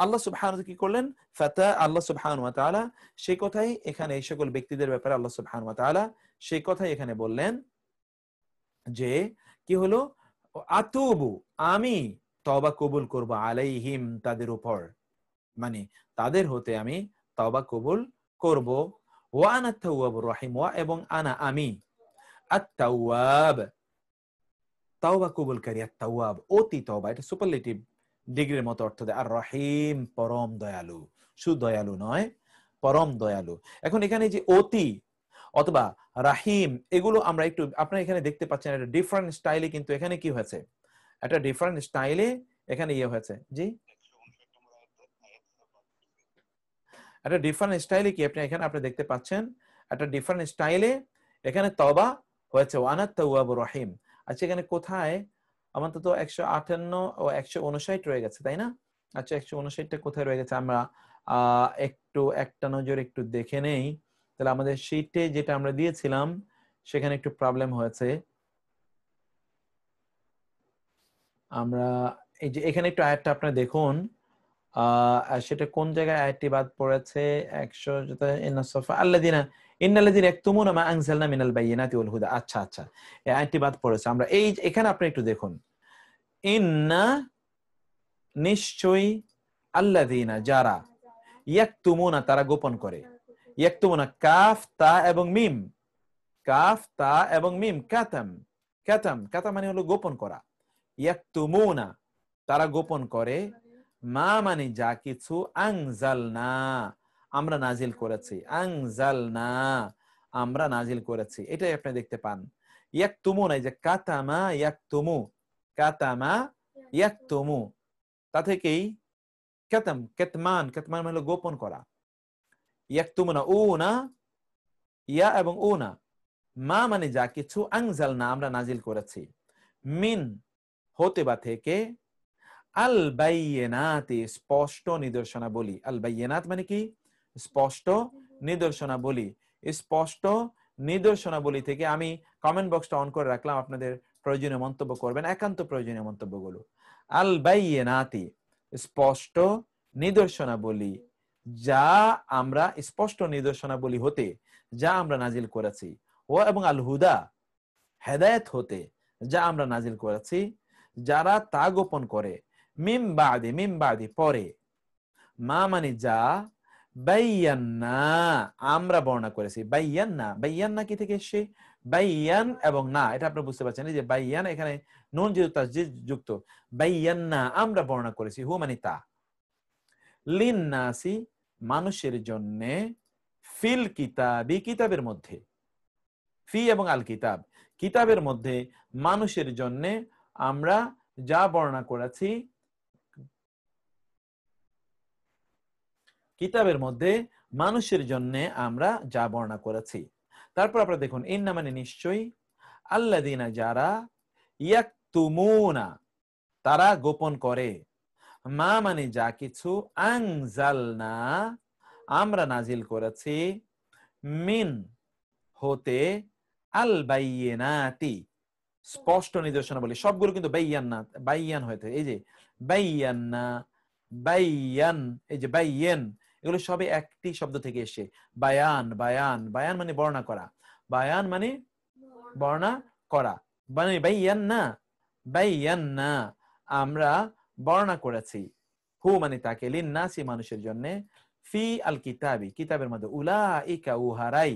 আল্লাহ সুবহানাহু কি করলেন, ফাতা আল্লাহ সুবহানাহু ওয়া তাআলা সেই কথাই এখানে এই সকল ব্যক্তিদের ব্যাপারে আল্লাহ সুবহানাহু ওয়া তাআলা সেই কথাই এখানে বললেন যে কি হলো, আতুবু আমি তওবা কবুল করব আলাইহিম তাদের উপর, মানে তাদের হতে আমি তওবা কবুল করব, ওয়া আনা তাওয়াবুর রহিম, ওয়া এবং আনা আমি আত-তাওয়াব তওবা কবুলকারী, আত-তাওয়াব অতি তওবা, এটা সুপারলেটিভ ডিগ্রির মতো অর্থ দেয়। আর রহিম পরম দয়ালু, শুধু দয়ালু নয় পরম দয়ালু। এখন এখানে যে অতি অথবা রাহিম এগুলো আমরা একটু আপনারা এখানে দেখতে পাচ্ছেন একটা ডিফারেন্ট স্টাইলে, কিন্তু এখানে কি হয়েছে, একটা ডিফারেন্ট স্টাইলে এখানে ইয়ে হয়েছে, জি একটা ডিফারেন্ট স্টাইলে কি আপনি এখানে আপনি দেখতে পাচ্ছেন, একটা ডিফারেন্ট স্টাইলে এখানে তওবা হয়েছে, ওয়ানাত তাওয়াবুর রহিম। আচ্ছা এখানে কোথায় আমার তো 158 ও 159 রয়ে গেছে তাই না? আচ্ছা 159টা কোথায় রয়ে গেছে আমরা একটু একটা নজর একটু দেখে নেই। তাহলে আমাদের শীটে যেটা আমরা দিয়েছিলাম সেখানে একটু প্রবলেম হয়েছে। আমরা এই যে এখানে একটু আয়াতটা আপনারা দেখুন, সেটা কোন জায়গায় আয়াতটি বাদ পড়েছে, 100 যেটা ইন্নাসফা আল্লাযিনা ইন্নাল্লাযিনা ইয়াকতুমুনা মা আনজালনা মিনাল বাইয়িনাতি ওয়াল হুদা। আচ্ছা আচ্ছা, এই আয়াতটি বাদ পড়েছে। আমরা এই এখানে আপনি একটু দেখুন, ইন্না নিশ্চয়ই, আল্লাযিনা যারা, ইয়াকতুমুনা তারা গোপন করে, ইয়াকতুমুনা কাফ তা এবং মিম, কাফ তা এবং মিম, কাতাম কাতাম কাতাম মানে হলো গোপন করা, ইয়াকতুমুনা তারা গোপন করে, মা মানে যা কিছু, আনজালনা আমরা নাজিল করেছি, আনজালনা আমরা নাজিল করেছি, এটাই আপনি দেখতে পান। ইয়াকতুমুনা এই যে কাতামা ইয়াকতুমু, কাতামা ইয়াকতুমু তা থেকেই কাতাম, কেতমান কেতমান মানে হলো গোপন করা, ইয়াকতুমুনা উনা ইয়া এবং উনা, মা মানে যা কিছু, আনজালনা আমরা নাজিল করেছি, মিন হতে বা থেকে, আল বাইয়িনাতি স্পষ্ট নিদর্শনাবলী, আল বাইয়িনাত মানে কি স্পষ্ট নিদর্শনাবলী, স্পষ্ট নিদর্শনাবলী থেকে। আমি কমেন্ট বক্সটা অন করে রাখলাম, আপনাদের প্রয়োজনীয় মন্তব্য করবেন, একান্ত প্রয়োজনীয় মন্তব্যগুলো। আল বাইয়িনাতি স্পষ্ট নিদর্শনাবলী, যা আমরা স্পষ্ট নিদর্শনাবলী হতে যা আমরা নাজিল করেছি, ও এবং আল হুদা হেদায়েত হতে যা আমরা নাজিল করেছি, যারা তা গোপন করে, মিম বাদি পরে, মা মানে যা, বাইয়ান্না আমরা বর্ণনা করেছি, বাইয়ান্না কি থেকে এসছে, বাইয়ান এবং না, এটা আপনি বুঝতে পারছেন যে বাইয়ান এখানে নুন যেহেতু তাসদীদ যুক্ত, বাইয়ান্না আমরা বর্ণনা করেছি, হু মানে তা, লিন্নাসি মানুষের জন্য, ফিল কিতাবি কিতাবের মধ্যে, ফি এবং আল কিতাব কিতাবের মধ্যে মানুষের জন্য আমরা যা বর্ণনা করেছি, কিতাবের মধ্যে মানুষের জন্য আমরা যা বর্ণনা করেছি। তারপর আপনারা দেখুন, ইন্না মানে নিশ্চয়ই, আল্লাযিনা যারা, ইয়াকতুমুনা তারা গোপন করে, মা মানে যা কিছু, আনজালনা আমরা নাজিল করেছি, মিন হতে, আল বাইয়িনাতি স্পষ্ট নিদর্শনাবলী, সবগুলো কিন্তু বাইয়ান হয়েছে, এই যে বাইয়ান্না, বাইয়ান, এই যে বাইয়েন, এগুলো সবই একটি শব্দ থেকে এসে, বায়ান বায়ান বায়ান মানে বর্ণনা করা, বায়ান মানে বর্ণনা করা, মানে বাইয়ান্না আমরা বর্ণনা করেছি, হু মানে তাকে, লিন্নাসি মানুষের জন্য, ফি আল কিতাবি কিতাবের মধ্যে, উলাইকা উহারাই,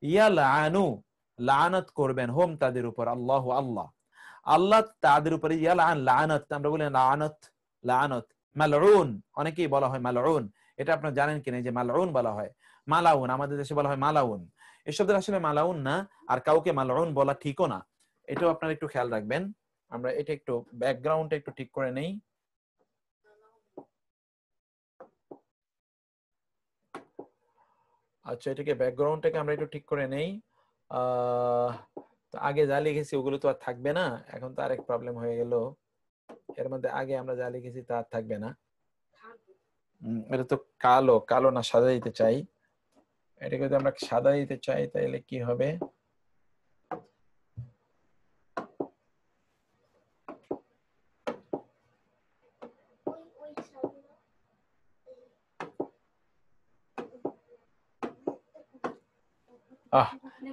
ইয়ালআনু লানত করবেন, হোম তাদের উপর, আল্লাহ আল্লাহ, আল্লাহ তাদের উপরে, ইয়ালআন লানত আমরা বলি লানত, লানত মালউন অনেকেই বলা হয় মালউন, এটা আপনারা জানেন কিনা যে মালউন বলা হয়, মালাউন আমাদের দেশে বলা হয় মালাউন, এই শব্দটা আসলে মালাউন না, আর কাউকে মালউন বলা ঠিকও না, এটাও আপনারা একটু খেয়াল রাখবেন। আমরা এটা একটু ব্যাকগ্রাউন্ডটা একটু ঠিক করে নেই। আচ্ছা এটাকে ব্যাকগ্রাউন্ডটাকে আমরা একটু ঠিক করে নেই। তো আগে যা লিখেছি ওগুলো তো আর থাকবে না, এখন তো আরেক প্রবলেম হয়ে গেল, এর মধ্যে আগে আমরা যা লিখেছি তা আর থাকবে না। এটা তো কালো কালো না সাদা দিতে চাই, এটাকে যদি আমরা সাদা দিতে চাই তাহলে কি হবে,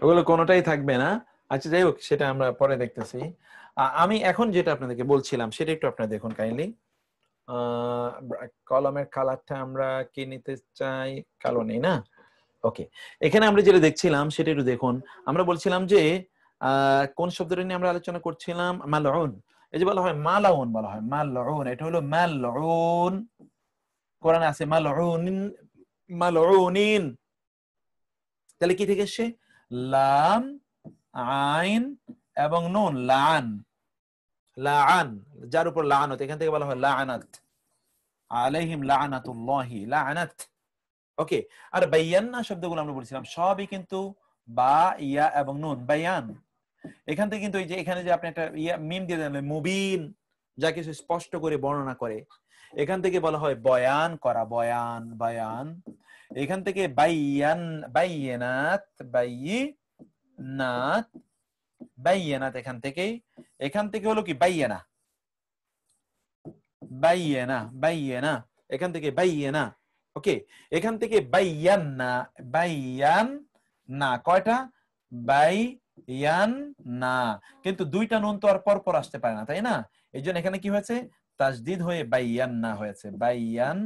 ওগুলো কোনোটাই থাকবে না। আচ্ছা যাই হোক, সেটা আমরা পরে দেখতেছি। আমি এখন যেটা আপনাদেরকে বলছিলাম সেটা একটু আপনারা দেখুন কাইন্ডলি। কলমের কালারটা আমরা কি নিতে চাই? কালো নেই না? ওকে, এখানে আমরা যেটা দেখছিলাম সেটা একটু দেখুন। আমরা বলছিলাম যে কোন শব্দটা নিয়ে আমরা আলোচনা করছিলাম? মালউন। এই যে বলা হয় মালাউন, বলা হয় মালউন, এটা হলো মালউন। কোরআনে আছে মালউন, মালউনিন। তাহলে কি থেকে এসছে? লাম, আইন এবং নুন, লান। লাআন, যার উপর লাআনত, এখান থেকে বলা হয় লাআনাত। আলাইহিম লাআনাতুল্লাহি, লাআনাত। ওকে, আর বায়ান্না শব্দগুলো আমরা বলছিলাম সবই কিন্তু বা, ইয়া এবং নুন, বায়ান। এখান থেকে কিন্তু এই যে এখানে যে আপনি একটা মিম দিয়ে দেন, মুবিন, যা কিছু স্পষ্ট করে বর্ণনা করে, এখান থেকে বলা হয় বয়ান করা, বয়ান, বায়ান। এখান থেকে বাইয়ান, বাইয়ানাত, বাইয়িনাত, বাইয়ানাত, এখান থেকে হলো কি বাইয়ানা, বাইয়ানা, বাইয়ানা, এখান থেকে বাইয়ানা। ওকে, এখান থেকে বাইয়ান্না, বাইয়ান না, কয়টা? বাইয়ান না, কিন্তু দুইটা নুন তো আর পরপর আসতে পারে না, তাই না? এই জন্য এখানে কি হয়েছে? তাজদিদ হয়ে বাইয়ান না হয়েছে, বাইয়ান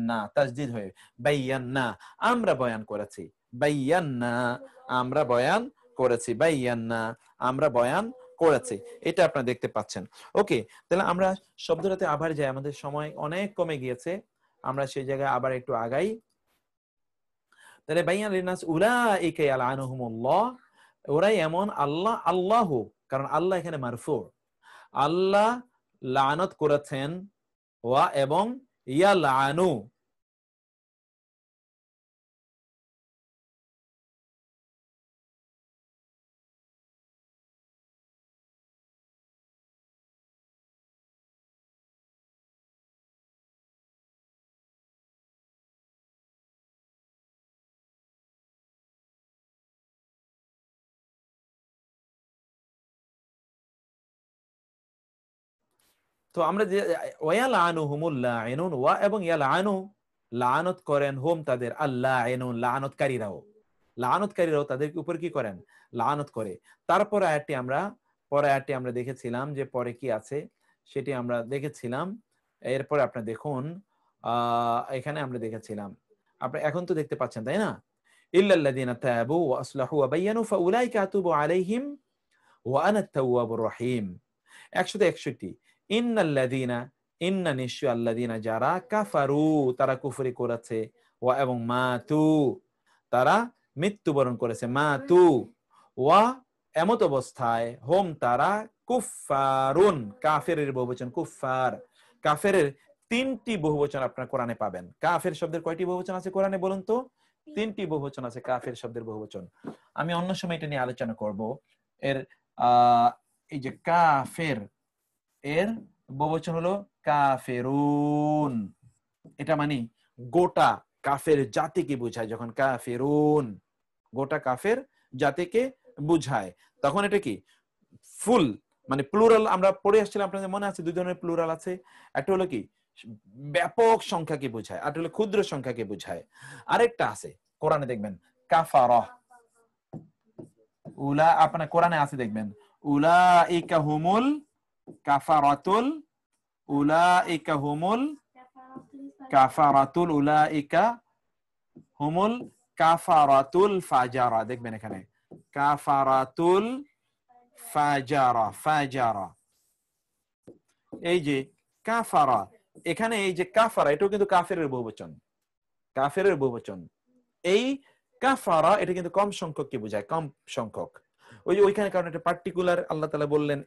না, তাজদিদ হয়ে বাইয়ান না। আমরা বয়ান করেছি, বাইয়ান না, আমরা বয়ান করেছি, বাইয়ান না, আমরা বয়ান করেছি। এটা আপনারা দেখতে পাচ্ছেন। ওকে, তাহলে আমরা শব্দটাতে আবার যাই, আমাদের সময় অনেক কমে গিয়েছে, আমরা সেই জায়গায় আবার একটু আগাই। তাহলে বাইয়ান লিনাস উলাইকা ইয়ালআনুহুমুল্লাহ, ওরাই এমন, আল্লাহ, আল্লাহু, কারণ আল্লাহ এখানে মারফু, আল্লাহ লানত করেছেন, ওয়া এবং ইয়ালআনু, তো আমরা যে ওয়ায়ালআনুহুমুল লাঈনুন, ওয়া এবং ইয়ালআনু, লানত করেন হুম তাদের, আল্লাঈনুন, লানতকারীরাও তাদের উপর কি করেন? লানত করে। তারপর পরে আয়াতটি আমরা দেখেছিলাম যে পরে কি আছে সেটি আমরা দেখেছিলাম। এরপরে আপনি দেখুন, এখানে আমরা দেখেছিলাম, আপনি এখন তো দেখতে পাচ্ছেন তাই না? ইল্লাল্লাযীনা তাবু ওয়া আসলাহু ওয়া বায়ানু ফাউলাইকা আতুবু আলাইহিম ওয়া আনা আত-তাওয়াবুর রহিম। 161। ইন্নাল্লাযীনা, ইন্না নিশ্চয়, আল্লাযীনা যারা, কাফারু তারা কুফরি করেছে, ওয়া এবং মাতু তারা মৃত্যুবরণ করেছে, মাতু, ওয়া এমত অবস্থায়, হোম তারা, কুফফারুন, কাফেরের বহুবচন কুফফার। কাফেরের 3টি বহুবচন আপনার কোরআনে পাবেন। কাফের শব্দের কয়টি বহুবচন আছে কোরআনে বলুন তো? 3টি বহুবচন আছে কাফের শব্দের বহুবচন। আমি অন্য সময় এটা নিয়ে আলোচনা করব। এর এই যে কাফের, এর বহুবচন হলো কাফেরুন। এটা মানে গোটা কাফের জাতিকে বোঝায়। যখন কাফেরুন গোটা কাফের জাতিকে বুঝায়, তখন এটা কি ফুল, মানে প্লুরাল। আমরা পড়ে আসছিলাম, আপনাদের মনে আছে 2 ধরনের প্লুরাল আছে। একটা হলো কি ব্যাপক সংখ্যাকে বোঝায়, আর হলো ক্ষুদ্র সংখ্যাকে বোঝায়। আরেকটা আছে কোরআনে দেখবেন, কাফারা, উলা, আপনার কোরআনে আছে দেখবেন, উলাইকা হুমুল কাফারাতুল, উলাইকা হুমুল কাফারাতুল, উলাইকা হুমুল কাফারাতুল ফাজারা। দেখবেন এখানে কাফারাতুল ফাজারা, ফাজারা। এই যে কাফারা, এখানে এই যে কাফারা, এটাও কিন্তু কাফেরের বহুবচন, কাফেরের বহুবচন। এই কাফারা এটা কিন্তু কম সংখ্যককে বোঝায়, কম সংখ্যক। ওই যে ওইখানে, কারণ এটা পার্টিকুলার, আল্লাহ তাআলা বললেন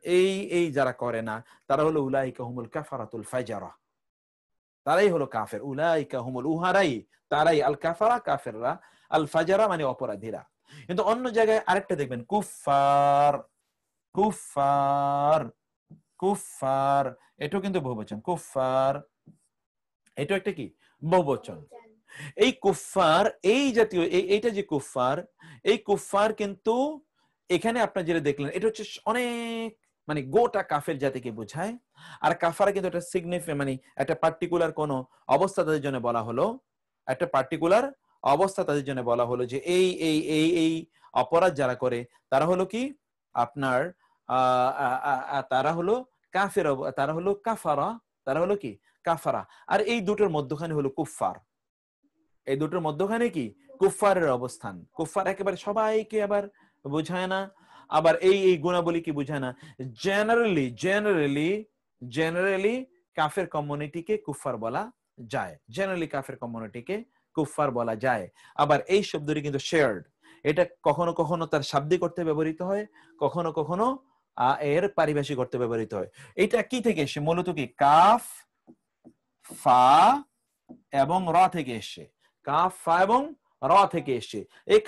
এই যারা করে না তারা হলো উলাইকা হুমুল কাফারাতুল ফাজারা, তারাই হলো কাফের। উলাইকা হুমুল, উহারাই, তারাই, আল কাফারা কাফেররা, আল ফাজারা মানে অপরাধীরা। কিন্তু অন্য জায়গায় আরেকটা দেখবেন, কুফফার, কুফফার, কুফফার, এটাও কিন্তু বহুবচন, কুফফার, এটাও একটা কি বহুবচন। এই কুফফার, এই জাতীয় এইটা যে কুফফার, এই কুফফার কিন্তু এখানে আপনার যেটা দেখলেন এটা হচ্ছে অনেক, মানে গোটা কাফের জাতিকে বোঝায়। আর কাফারা কিন্তু একটা সিগনিফিকেন্ট, মানে একটা পার্টিকুলার কোন অবস্থা তাদের জন্য বলা হলো, একটা পার্টিকুলার অবস্থা তাদের জন্য বলা হলো যে এই অপরাধ যারা করে তারা হলো কি আপনার তারা হলো কাফের, তারা হলো কাফারা, তারা হলো কি কাফারা। আর এই দুটোর মধ্যখানে হলো কুফফার, এই দুটোর মধ্যখানে কি কুফফারের অবস্থান। কুফফার একেবারে সবাইকে আবার বোঝায় না, আবার এই গুণাবলী কি বোঝায় না। জেনারেলি কাফের কমিউনিটিকে কুফফার বলা যায়, জেনারেলি কাফের কমিউনিটিকে কুফফার বলা যায়। আবার এই শব্দটি কিন্তু শেয়ার্ড, এটা কখনো কখনো তার শাব্দিক অর্থে ব্যবহৃত হয়, কখনো কখনো এর পারিভাষিক অর্থে ব্যবহৃত হয়। এটা কি থেকে এসে মূলত কি কাফ ফা এবং র থেকে এসে, কাফ ফা এবং র থেকে এসে। এই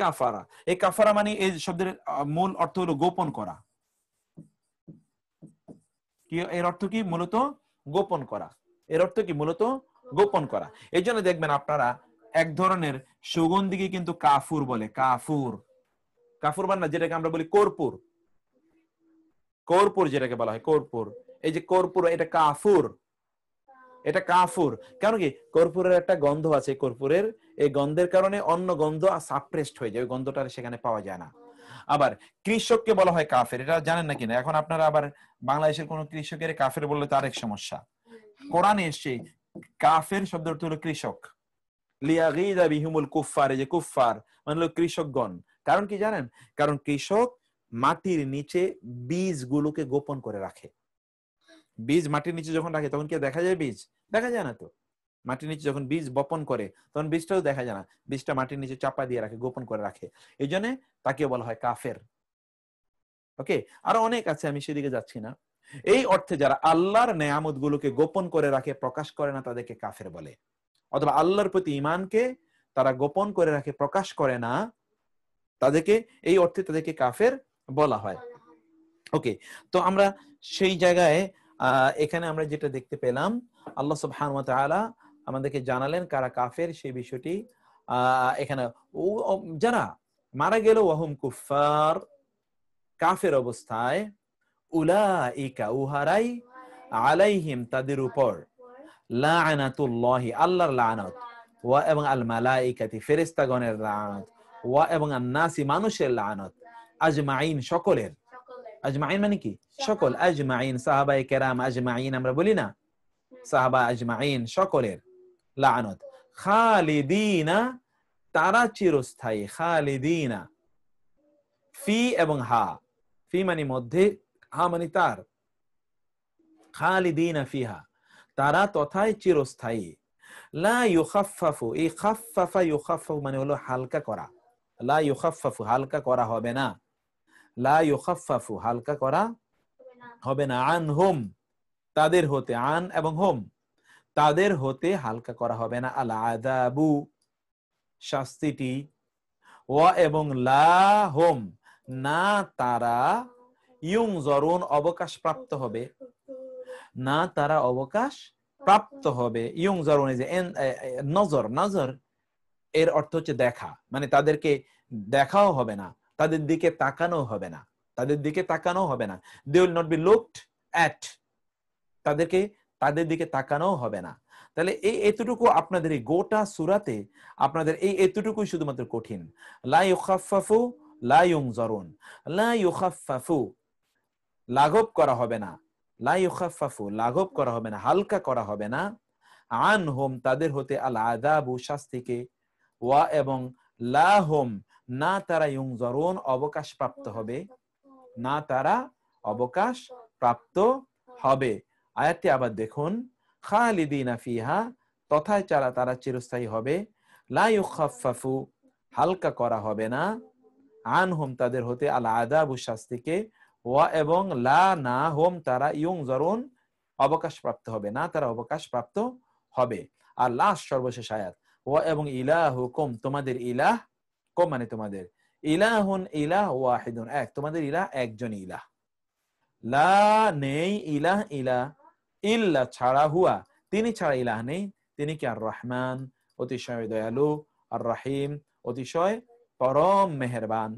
কাফারা মানে এই শব্দের মূল অর্থ হলো গোপন করা। কি এর অর্থ কি মূলত গোপন করা, এর অর্থ কি মূলত গোপন করা। এই জন্য দেখবেন আপনারা এক ধরনের সুগন্ধিকে কিন্তু কাফুর বলে, কাফুর মানে যেটাকে আমরা বলি কর্পূর, কর্পূর যেটাকে বলা হয় কর্পূর, এই যে কর্পূর এটা কাফুর, এটা কাফুর। কারণ কি কর্পূরের একটা গন্ধ আছে, কর্পূরের এই গন্ধের কারণে অন্য গন্ধ সাপ্রেসড হয়ে যায়, ওই গন্ধটা সেখানে পাওয়া যায় না। আবার কৃষককে বলা হয় কাফের, এটা জানেন না কিনা। এখন আপনারা আবার বাংলাদেশের কোন কৃষকের কাফের বললে তো আরেক সমস্যা। কোরআনে এসে কাফের শব্দ অর্থ হলো কৃষক, লিয়াগিযা বিহিমুল কুফফার, এই যে কুফফার মানে হলো কৃষকগণ। কারণ কি জানেন, কারণ কৃষক মাটির নিচে বীজগুলোকে গোপন করে রাখে। বীজ মাটির নিচে যখন রাখে তখন কি দেখা যায় বীজ? দেখা যায় না তো। মাটির নিচে যখন বীজ বপন করে তখন বীজটাও দেখা যায় না, বীজটা মাটির নিচে চাপা দিয়ে রাখে, গোপন করে রাখে, এই জন্য তাকে বলা হয় কাফের। ওকে, আরো অনেক আছে, আমি সেদিকে যাচ্ছি না। এই অর্থে যারা আল্লাহর নেয়ামত গুলোকে গোপন করে রাখে, প্রকাশ করে না, তাদেরকে কাফের বলে। অথবা আল্লাহর প্রতি ঈমানকে তারা গোপন করে রাখে, প্রকাশ করে না, তাদেরকে এই অর্থে তাদেরকে কাফের বলা হয়। ওকে, তো আমরা সেই জায়গায় এখানে আমরা যেটা দেখতে পেলাম, আল্লাহ সুবহানাহু ওয়া তাআলা আমাদেরকে জানালেন কারা কাফের সেই বিষয়টি। এখানে যারা মারা গেল ওয়াহুম কুফফার, কাফের অবস্থায়, উলাইকা উহারাই, আলাইহিম তাদের উপর, লাআনাতুল্লাহি আল্লাহর লাআনত, ওয়া এবং আল মালাইকাতি ফেরেশতাগণের লাআনত, ওয়া এবং আন-নাসি মানুষের লাআনত, আজমাইন সকলের। আজমাইন মানে কি সকল, আজমাইন সাহাবায়ে কেরাম আজমাইন আমরা বলি না, সাহাবা আজমাইন সকলের লাআনত। খালিদিনা তারা চিরস্থায়ী, খালিদিনা ফি এবং হা, ফি মানে মধ্যে, হা মানে তার, খালিদিনা ফিহা তারা তথায় চিরস্থায়ী। লা ইউখাফফাফু, এই খাফফাফা ইউখাফফাফু মানে হলো হালকা করা, লা ইউখাফফাফু হালকা করা হবে না, লা ইউখাফফাফু হালকা করা হবে না, আনহুম তাদের হতে, আন এবং হুম তাদের হতে হালকা করা হবে না, আল আযাবু শাস্তিটি, ওয়া এবং লা হুম না তারা, ইউনজরুন অবকাশ প্রাপ্ত হবে, না তারা অবকাশ প্রাপ্ত হবে। ইউনজরুন এই যে নজর, নজর এর অর্থ হচ্ছে দেখা, মানে তাদেরকে দেখাও হবে না, তাদের দিকে তাকানো হবে না, তাদের দিকে তাকানো হবে না, they will not be looked at, তাদেরকে তাদের দিকে তাকানো হবে না। তাহলে এই এতটুকু আপনাদের এই গোটা সূরাতে আপনাদের এই এতটুকুই শুধুমাত্র কঠিন। লা ইউখাফফাফু লা ইউনজরুন, লা ইউখাফফাফু লাঘব করা হবে না, লা ইউখাফফাফু লাঘব করা হবে না, হালকা করা হবে না, আনহুম তাদের হতে, আল আযাবু শাস্তিকে, ওয়া এবং লা হুম না তারা, ইউনজরুন অবকাশ প্রাপ্ত হবে, না তারা অবকাশ প্রাপ্ত হবে। আয়াতটি আবার দেখুন, খালিদিনা ফিহা তথায় তারা চিরস্থায়ী হবে, লা ইউখাফফাফু হালকা করা হবে না, আনহুম তাদের হতে, আল আযাবু শাস্তিকে, ওয়া এবং লা না হুম তারা, ইউনজরুন অবকাশ প্রাপ্ত হবে না, তারা অবকাশ প্রাপ্ত হবে। আর লাস্ট সর্বশেষ আয়াত, ওয়া এবং ইলাহুকুম তোমাদের ইলাহ, কম মানে তোমাদের, ইলাহুন ইলাহ ওয়াহিদুন এক, তোমাদের ইলাহ একজন ইলাহ, লা নেই ইলাহ ইলাহ, ইল্লা ছাড়া, হুয়া তিনি ছাড়া ইলাহ নেই, তিনি কি আর রহমান অতিশয় দয়ালু, আর রহিম অতিশয় পরম মেহেরবান,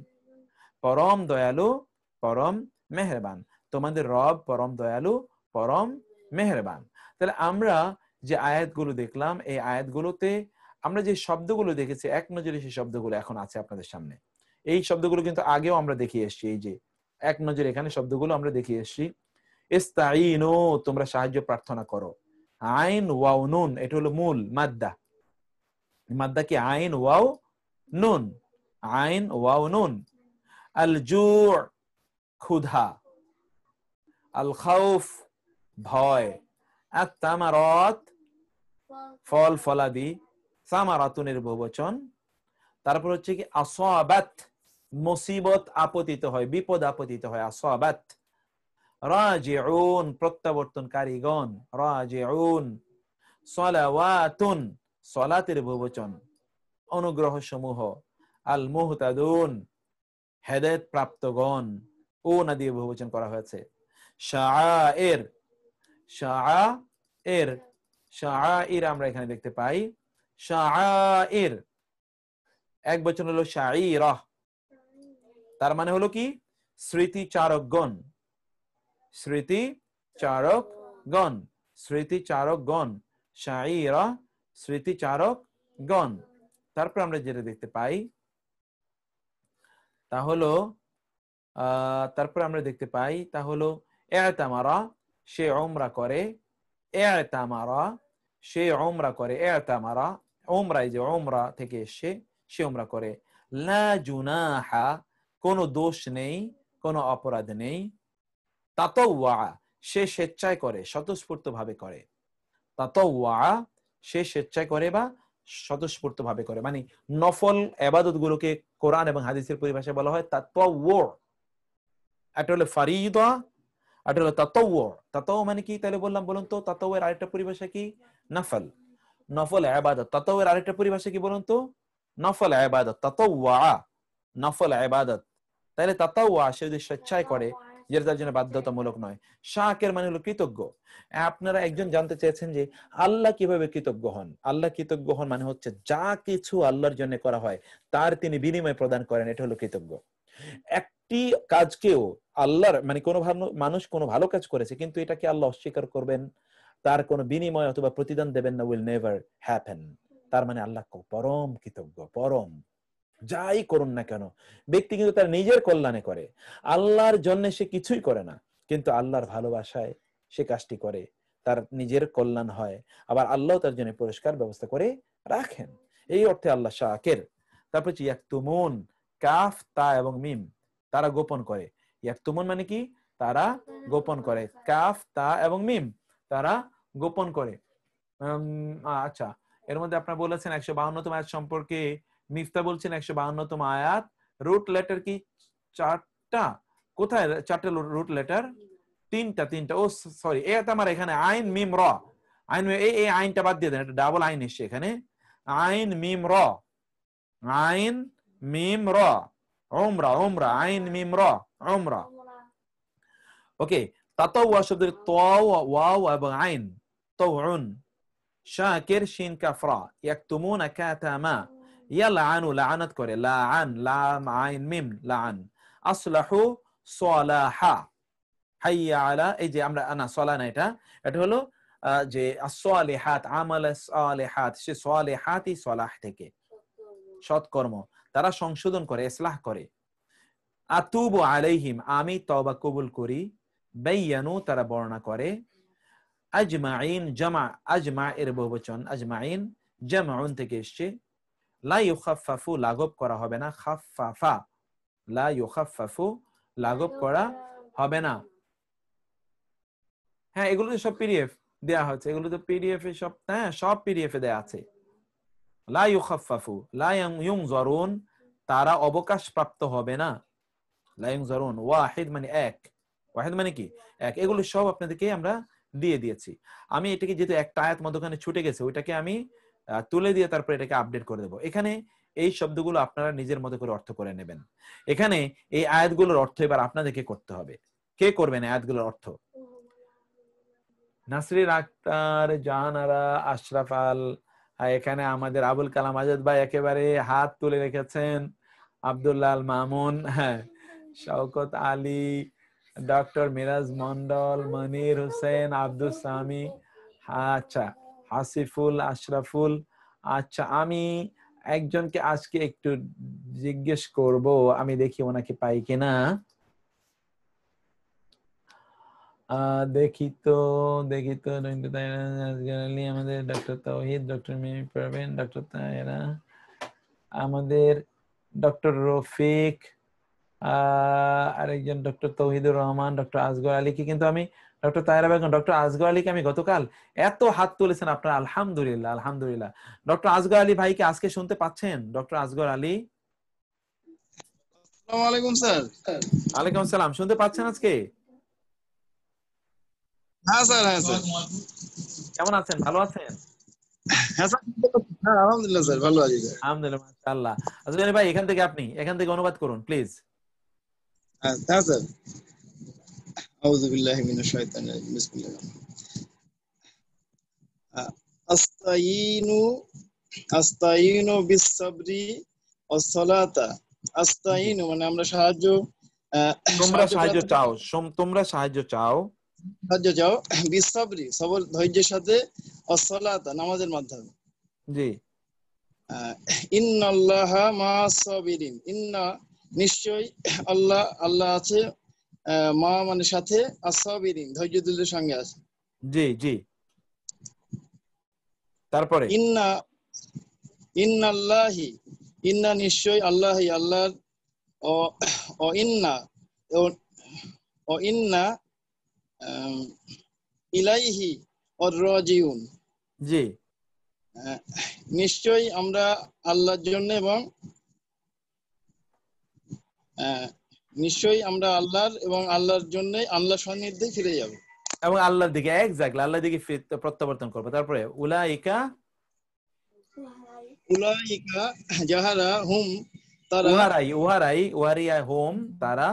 পরম দয়ালু পরম মেহেরবান, তোমাদের রব পরম দয়ালু পরম মেহেরবান। তাহলে আমরা যে আয়াতগুলো দেখলাম এই আয়াতগুলোতে আমরা যে শব্দগুলো দেখেছি এক নজরে সেই শব্দগুলো এখন আছে আপনাদের সামনে। এই শব্দগুলো কিন্তু আগেও আমরা দেখিয়ে এসেছি। এই যে এক নজরে এখানে শব্দগুলো আমরা দেখিয়ে এসেছি। ইস্তাঈনু, তোমরা সাহায্য প্রার্থনা করো। আইন ওয়াও নুন, এটা হলো মূল মাদ্দা। মাদ্দা কি? আইন ওয়াও নুন, আইন ওয়াও নুন। আল জু, ক্ষুধা। আল খাউফ, ভয়। আত তামারাত, ফল ফলাদি। সামারাতুনের বহুবচন। তারপর হচ্ছে কি আসাবাত, মুসিবত আপতিত হয়, বিপদ আপতিত হয়, আসাবাত। রাজিউন, প্রত্যাবর্তনকারীগণ, রাজিউন। সালাওয়াতুন, সালাতের বহুবচন, অনুগ্রহ সমূহ। আল মুহতাদুন, হেদায়েত প্রাপ্তগণ, ও না দিয়ে বহুবচন করা হয়েছে। শাআইর, শাআইর, শাআইর আমরা এখানে দেখতে পাই। শাআইর এক বচন হলো শাঈরা, তার মানে হলো কি? স্মৃতিচারকগণ, স্মৃতিচারকগণ, স্মৃতিচারকগণ। শাঈরা, স্মৃতিচারকগণ। তারপর আমরা যেটা দেখতে পাই তা হলো ইতামারা, সে উমরা করে। ইতামারা, সে উমরা করে। ইতামারা, উমরা, এই যে উমরা থেকে এসে সে উমরা করে। লা জুনাহা, কোনো দোষ নেই, কোনো অপরাধ নেই। তাতাওয়া, সে স্বেচ্ছায় করে, স্বতঃস্ফূর্ত ভাবে করে। তাতাওয়া, সে স্বেচ্ছায় করে বা স্বতঃস্ফূর্ত ভাবে করে, মানে নফল ইবাদত গুলোকে কোরআন এবং হাদিসের পরিভাষায় বলা হয় তাতাওয়ু। এটা হলো ফরিদা, এটা হলো তাতাওয়ু। তাতাওয়ু মানে কি তাহলে বললাম বলুন তো? তাতাওয়ু এর আরেকটা পরিভাষা কি? নফল, নফল ইবাদত। তাতাওয়ু এর আরেকটা পরিভাষা কি বলুন তো? নফল ইবাদত। তাতাওয়া, নফল ইবাদত। তাহলে তাতাওয়া সে যদি স্বেচ্ছায় করে, যেটা তার জন্য বাধ্যতামূলক নয়। শাকির মানে হলো কৃতজ্ঞ। আপনারা একজন জানতে চেয়েছেন যে আল্লাহ কিভাবে কৃতজ্ঞ হন। আল্লাহ কৃতজ্ঞ হন মানে হচ্ছে যা কিছু আল্লাহর জন্য করা হয় তার তিনি বিনিময় প্রদান করেন, এটা হলো কৃতজ্ঞ। একটি কাজকেও আল্লাহর, মানে কোনো মানুষ কোনো ভালো কাজ করেছে কিন্তু এটাকে আল্লাহ অস্বীকার করবেন, তার কোনো বিনিময় অথবা প্রতিদান দেবেন না, উইল নেভার হ্যাপেন। তার মানে আল্লাহ পরম কৃতজ্ঞ, পরম। যাই করুন না কেন ব্যক্তি কিন্তু তার নিজের কল্যাণে করে, আল্লাহর জন্য সে কিছুই করে না, কিন্তু আল্লাহর ভালোবাসায় সে কাজটি করে, তার নিজের কল্যাণ হয়, আবার আল্লাহ তার জন্য পুরস্কার ব্যবস্থা করে রাখেন। এই অর্থে আল্লাহ শাকির। তারপর হচ্ছে ইয়াকতুমুন, কাফ তা এবং মিম, তারা গোপন করে। ইয়াকতুমুন মানে কি? তারা গোপন করে। কাফ তা এবং মিম, তারা গোপন করে। আচ্ছা, এর মধ্যে আপনারা বলেছেন 152তম আয়াত সম্পর্কে, মিফতা বলছেন 152তম আয়াত রুট লেটার কি 4টা? কোথায় 4টা রুট লেটার? 3টা। ও সরি, এটা আমার এখানে আইন মিম র। আইন, এই আইনটা বাদ দিয়ে দেন, এটা ডাবল আইন এসছে এখানে। আইন মিম র, আইন মিম র, উমরা, উমরা, আইন মিম র, উমরা। ওকে, তাতাওয়া শব্দের তাও, ওয়াও এবং আইন, তাওউন। শাকির শিন কাফরা। ইয়াকতুমুনা কাতামা। ইয়ালআনু, লাআনাত করে, লাআন, লাম আইন মিম, লাআন। আসলাহু, সালাহা। হাইয়া আলা, এই যে আমরা না সলা না, এটা হলো যে as-সালিহাত, আমাল সালিহাত, সে সালিহাতই সলাহ থেকে, সৎকর্ম, তারা সংশোধন করে, ইসলাহ করে। আতুবু আলাইহিম, আমি তওবা কবুল করি। বায়ানু, তারা বর্ণনা করে। আজমাইন, জামা, আজমা এর বহুবচন, আজমাইন জামউন থেকে এসেছে। লা ইউখাফফাফু, লাঘব করা হবে না। খাফফাফা, লা ইউখাফফাফু, লাঘব করা হবে না। হ্যাঁ, এগুলো তো সব পিডিএফ দেয়া হচ্ছে, এগুলো তো পিডিএফ এ সব, হ্যাঁ সব পিডিএফ এ দেয়া আছে। লা ইউখাফফাফু, লা ইউনজারুন, তারা অবকাশ প্রাপ্ত হবে না। লা ইউনজারুন, ওয়াহিদ মানে এক, ওয়াহিদ মানে কি? এক। এগুলো সব আপনাদেরকে আমরা দিয়ে দিয়েছি। আমি এটাকে যেহেতু একটা আয়াত মধ্যখানে ছুটে গেছে, ওইটাকে আমি তুলে দিয়ে তারপর এটাকে আপডেট করে দেবো। এখানে এই শব্দগুলো আপনারা নিজের মতো করে অর্থ করে নেবেন। এখানে এই আয়াতগুলোর অর্থ এবার আপনাদেরকে করতে হবে। কে করবেন আয়াতগুলোর অর্থ? নাসরিন আক্তার, জাহানারা, আশরাফ আল, এখানে আমাদের আবুল কালাম আজাদ ভাই একেবারে হাত তুলে রেখেছেন। আব্দুল্লাহ আল মামুন, হ্যাঁ, শওকত আলী, ডক্টর মিরাজ মন্ডল, মনির হোসেন, আব্দুল সামি, আচ্ছা, হাসিফুল, আশরাফুল, আচ্ছা, আমি একজনকে আজকে একটু জিজ্ঞেস করব, আমি দেখি ওনাকে পাই কিনা। দেখি তো আমাদের ডক্টর তাওহিদ, ডক্টর মিমি পারভীন, ডক্টর তাহেরা, আমাদের ডক্টর রফিক, আরেকজন ডক্টর তৌহিদুর রহমান, ডক্টর আসগর আলীকে কিন্তু আমি, ডক্টর তাহেরা বেগম, ডক্টর আসগর আলীকে আমি গতকাল, এত হাত তুলেছেন আপনারা, আলহামদুলিল্লাহ আলহামদুলিল্লাহ। ডক্টর আসগর আলী ভাইকে আজকে শুনতে পাচ্ছেন? ডক্টর আসগর আলী, আসসালামু আলাইকুম স্যার। ওয়ালাইকুম আসসালাম, শুনতে পাচ্ছেন আজকে? হ্যাঁ স্যার, হ্যাঁ স্যার, কেমন আছেন? ভালো আছেন? হ্যাঁ স্যার, হ্যাঁ আলহামদুলিল্লাহ স্যার, ভালো আছি স্যার। আলহামদুলিল্লাহ, মাশাআল্লাহ। আসগর আলী ভাই, এখান থেকে অনুবাদ করুন প্লিজ। হ্যাঁ হ্যাঁ স্যার। আউযু বিল্লাহি মিনাশ শাইতানির রাজিম, বিসমিল্লাহ। আস্তাইনু আস্তাইনু বিস সাবরি ওয়াস সালাতা। জি, আস্তাইনু মানে আমরা সাহায্য, তোমরা সাহায্য সাহায্য প্রার্থনা, চাও, তোমরা সাহায্য চাও। সাহায্য চাও বিস সাবরি, সবর ধৈর্যের সাথে, ওয়াস সালাতা নামাজের মাধ্যমে। জি ইন্নাল্লাহা মা'আস সাবিরিন। ইন্না নিশ্চয়, আল্লাহ আল্লাহ আছে, মা মানে সাথে, আস-সাবিরিন ধৈর্যশীলদের সঙ্গে আছে। জি জি, তারপরে ইন্না ইন্নাল্লাহি, ইন্না নিশ্চয়, আল্লাহি আল্লাহর, ও ও ইন্না ও ও ইন্না ইলাইহি আর-রাজিউন। জি, নিশ্চয় আমরা আল্লাহর জন্য এবং নিশ্চয়ই আমরা আল্লাহর এবং আল্লাহর জন্য, আল্লাহর সান্নিধ্যে ফিরে যাব। এবং আল্লাহর দিকে, এক্স্যাক্টলি আল্লাহর দিকে প্রত্যাবর্তন করবে। তারপরে উলাইকা, উলাইকা যাহারা, হুম তারা, উহারিয়া হোম তারা,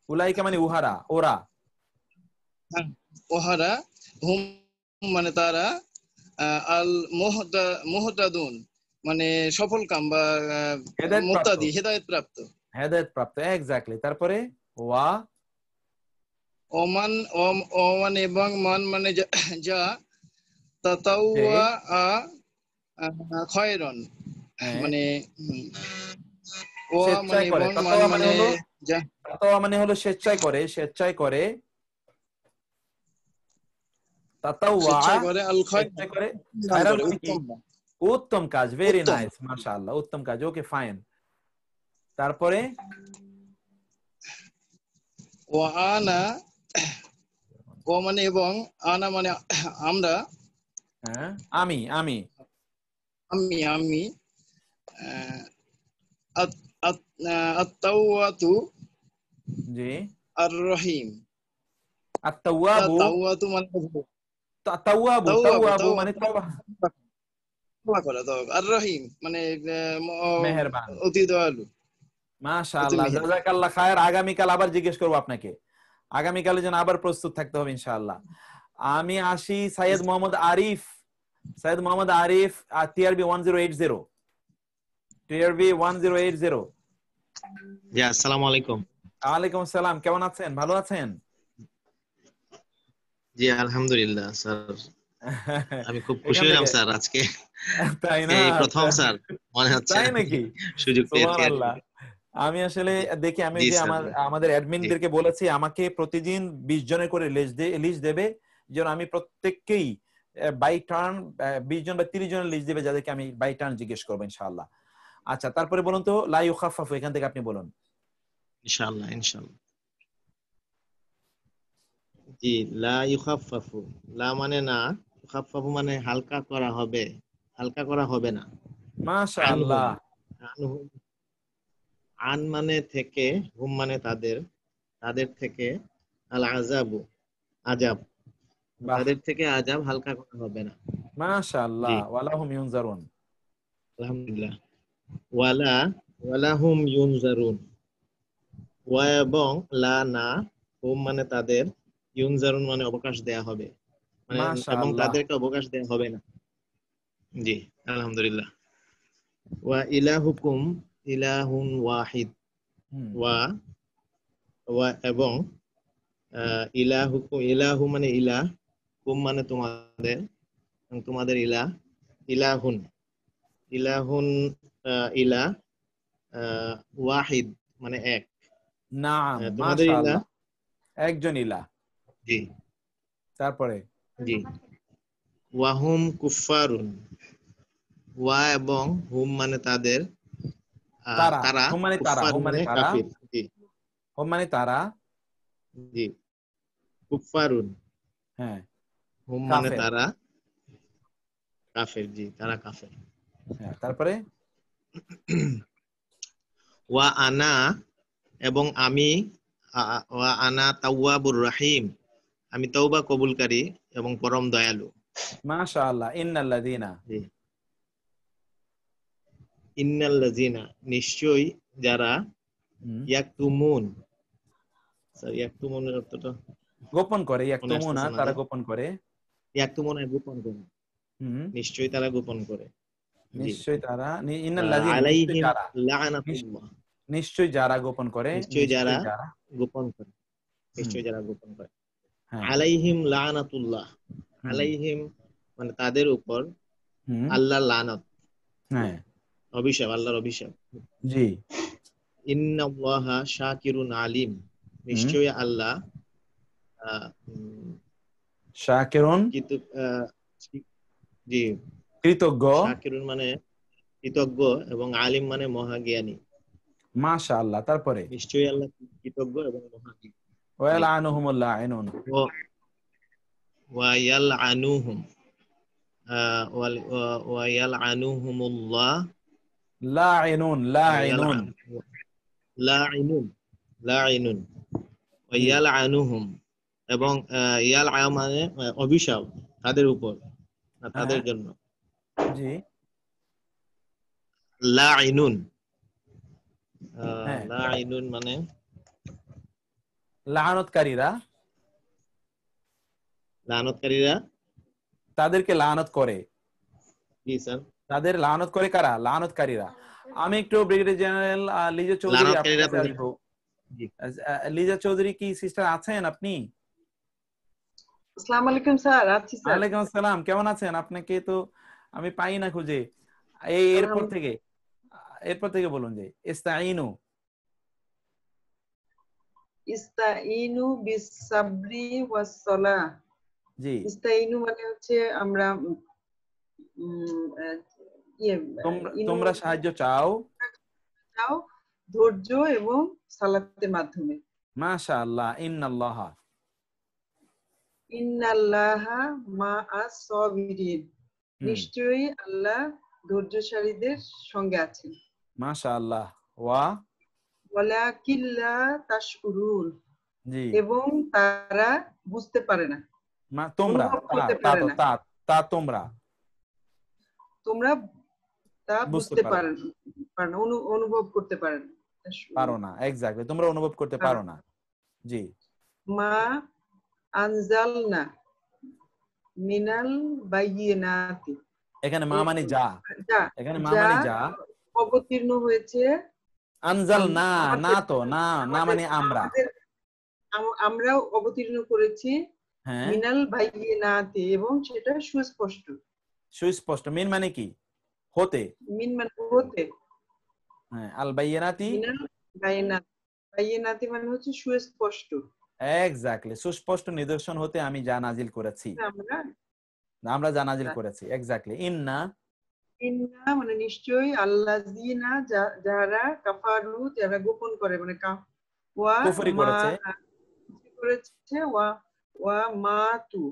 উলাইকা মানে উহারা, ওরা, হ্যাঁ, ওহারা, হুম মানে তারা, আল মুহতাদুন মানে সফল কাম বা হেদায়েত প্রাপ্ত, মুক্তাদি, হেদায়েত প্রাপ্ত। হেদায়েত প্রাপ্ত, এক্স্যাক্টলি। তারপরে ওয়া, ওমান, ওমান এবং মান মানে যা, যে, তাতাওয়া খয়রন হ্যাঁ, মানে, ওয়া মানে স্বেচ্ছায় করে, এবং মান তাতাওয়া মানে মানে হলো, যা, তাতাওয়া মানে হলো স্বেচ্ছায় করে, স্বেচ্ছায় করে, তাতাওয়া স্বেচ্ছায় করে, আল খয়রান স্বেচ্ছায় করে, দান খায়রান করে, মানে কি? উত্তম, উত্তম কাজ, ভেরি উত্তম। নাইস, মাশাআল্লাহ, উত্তম কাজ, ওকে ফাইন। তারপরে ও আনা, ও মানে এবং, আনা মানে আমরা, হ্যাঁ, আমি আমি আমি আত-তাওয়াতু জি, আর-রহিম। আত-তাওয়াবু, তাওয়াতু মানে তাওয়াবু, তাওয়াবু, তাওয়াবু মানে তওবা, তওবা করা, আর-রহিম মানে মেহেরবান। অতি দয়ালু, অতি মাশাআল্লাহ, মেহেরবান। জাযাকাল্লাহ খায়ের। আগামীকাল আবার জিজ্ঞেস করবো আপনাকে, আগামীকালের জন্য আবার প্রস্তুত থাকতে হবে ইনশাআল্লাহ। আমি আসি সৈয়দ মোহাম্মদ আরিফ, সৈয়দ মোহাম্মদ আরিফ, টিআরবি 1080, টিআরবি 1080। জি, আসসালামু আলাইকুম। ওয়ালাইকুম আসসালাম, কেমন আছেন? ভালো আছেন? জি, আলহামদুলিল্লাহ স্যার। আমি খুব খুশি এখান হলাম থেকে, স্যার আজকে। তাই আজকে না? এই প্রথম স্যার মনে হচ্ছে তাই আমি নাকি? সুযোগ পেয়েছি আর কি। সুবহানাল্লাহ। আমি আসলে জি দেখি, আমি জি যে স্যার, আমাদের জি অ্যাডমিনদেরকে বলেছি আমাকে প্রতিদিন 20 জনের করে লিস্ট দেবে, যেন আমি প্রত্যেককেই বাই টার্ন 20 জন বা 30 জনের লিস্ট দেবে, যাদেরকে আমি বাই টার্ন জিজ্ঞেস করবো ইনশাআল্লাহ। আচ্ছা, তারপরে বলুন তো, লা ইউখাফফাফু, এখান থেকে আপনি বলুন। ইনশাআল্লাহ ইনশাআল্লাহ। জি, লা ইউখাফফাফু, লা মানে না, ইউখাফফাফু মানে হালকা করা হবে, হালকা করা হবে না। আনহুম, মাশাআল্লাহ, আনহুম, আন মানে থেকে, হুম মানে তাদের, তাদের থেকে, আল আযাবু, আযাব, বাহ, তাদের থেকে আযাব হালকা করা হবে না। জি, মাশাআল্লাহ, ওয়ালাহুম ইউনজারুন। আলহামদুলিল্লাহ। ওয়ালা, ওয়ালাহুম ইউনজারুন, ওয়া এবং লা না, হুম মানে তাদের, ইউনজারুন মানে অবকাশ দেয়া হবে, মানে এবং মাশাআল্লাহ, তাদেরকে অবকাশ দেয়া হবে না। জি, আলহামদুলিল্লাহ। ওয়া ইলাহুকুম ইলাহুন ওয়াহিদ, হুম, ওয়া, ওয়া এবং ইলাহুকুম, ইলাহু মানে ইলাহ, কুম মানে তোমাদের, তোমাদের ইলাহ, ইলাহুন, ইলাহুন, ইলাহ ওয়াহিদ মানে এক। নাম, তোমাদের ইলাহ, মাশাআল্লাহ, একজন ইলাহ। জি তারপরে জি। ওয়াহুম কুফফারুন, ওয়া এবং হুম মানে তাদের, তারা, তারা, হুম মানে তারা, কুফফার হুম মানে মানে তারা, কাফির, জি হুম মানে তারা, জি। কুফফারুন, হ্যাঁ, হুম মানে কাফের, তারা, কাফের, জি তারা কাফের। হ্যাঁ, তারপরে ওয়া আনা এবং আমি, ওয়া আনা তাওয়াবুর রাহিম, আমি তওবা কবুলকারী এবং পরম দয়ালু। মাশাআল্লাহ, ইন্নাল্লাযীনা, জি। ইন্নাল্লাযীনা নিশ্চয়ই যারা, হুম, ইয়াকতুমুন, স্যার ইয়াকতুমুনের অর্থটা গোপন করে, মনে ইয়াকতুমুনা, আসতেছে না তারা যে, গোপন করে, ইয়াকতুমুনা গোপন করে, হুম, নিশ্চয়ই তারা গোপন করে। জি। নিশ্চয়ই তারা, ইন্নাল্লাযীনা, নিশ্চয়ই আলাইহিম যারা, লাআনাতুল্লাহ, নিশ্চয়ই যারা গোপন করে, নিশ্চয়ই যারা নিশ্চয়ই যারা, গোপন করে, হুম, নিশ্চয়ই যারা গোপন করে। হ্যাঁ, আলাইহিম লাআনাতুল্লাহ, হুম, আলাইহিম মানে তাদের উপর, হুম, আল্লাহর লানত, হ্যাঁ, অভিশাপ, আল্লাহর অভিশাপ। জি, ইন্নাল্লাহা শাকিরুন আলিম, হুম, নিশ্চয়ই আল্লাহ আহ, উম, শাকিরুন, কিন্তু জি, কৃতজ্ঞ, শাকিরুন মানে কৃতজ্ঞ এবং আলিম মানে মহাজ্ঞানী। মাশাআল্লাহ, তারপরে নিশ্চয়ই আল্লাহ কৃতজ্ঞ এবং মহাজ্ঞানী। জি। ওয়ালানুহুমুল লাইনুন, ওয়াইয়াল আনুহুম, ওয়াইয়াল আনুহুমুল্লাহ, লাইনুন, লাইনুন, লাইনুন, লাইনুন, জি, ওয়াইয়াল আনুহুম এবং ইয়াল মানে অভিশাপ তাদের উপর, হ্যাঁ, তাদের জন্য। জি, লাইনুন, হ্যাঁ, লাইনুন মানে লানতকারীরা, লানতকারীরা, তাদেরকে লানত করে, জি স্যার, তাদের লানত করে কারা? লানতকারীরা। আমি একটু ব্রিগেডিয়ার জেনারেল লিজা চৌধুরী আপনার লানতকারীরা কাছে তাদের, আসবো। জি লিজা চৌধুরী কি সিস্টার আছেন আপনি? আসসালামু আলাইকুম স্যার, আছি স্যার। ওয়ালাইকুম আসসালাম, কেমন আছেন? আপনাকে তো আমি পাই না খুঁজে। এরপর থেকে, এরপর থেকে বলুন যে ইস্তাইনু, ইস্তাইনু বিস-সাবরি ওয়াস-সালাহ। জি, ইস্তাইনু মানে হচ্ছে আমরা উম, আহ, ইয়ে ইনু তোমরা সাহায্য চাও, চাও ধৈর্য এবং সালাতের মাধ্যমে। মাশাআল্লাহ, ইন্নাল্লাহা, ইন্নাল্লাহা মা'আস-সাবিরিন, হুম, নিশ্চয়ই আল্লাহ ধৈর্যশালীদের সঙ্গে আছেন। মাশাআল্লাহ, ওয়া, ওয়ালাকিল্লা তাশকুরুন, জি, এবং তারা বুঝতে পারে না, তোমরা, অনুভব তা করতে তা পারে তো না। তা, তা তোমরা তোমরা তা বুঝতে বুঝতে পারো না, পারেন, অনুভব করতে পারেন। পারো না, এক্স্যাক্টলি, তোমরা অনুভব করতে পারো না, জি, মা আনজালনা মিনাল বায়িনাতি, এখানে মা মানে যা, যা এখানে মা যা মানে যা, অবতীর্ণ হয়েছে আনজাল না, না আমাদের তো না, না আমাদের মানে আমরা, আমাদের আমরাও অবতীর্ণ করেছি হ্যাঁ, মিনাল বায়িনাতি, এবং সেটা সুস্পষ্ট। সুস্পষ্ট, মিন মানে কি? হতে, মিন মানে হতে, হ্যাঁ, আল বাইয়িনাতি, মিনাল বায়িনাতি, বায়িনাতি মানে হচ্ছে সুস্পষ্ট। এক্স্যাক্টলি, সুস্পষ্ট নিদর্শন হতে আমি যা নাজিল করেছি, আমরা আমরা যা নাজিল করেছি, এক্স্যাক্টলি, ইন্না, ইন্না মানে নিশ্চয়ই, আল্লাযিনা যারা, কাফারু যারা গোপন করে, মানে ওয়া কুফরি মা করেছে, করেছে, ওয়া ওয়া মাতু,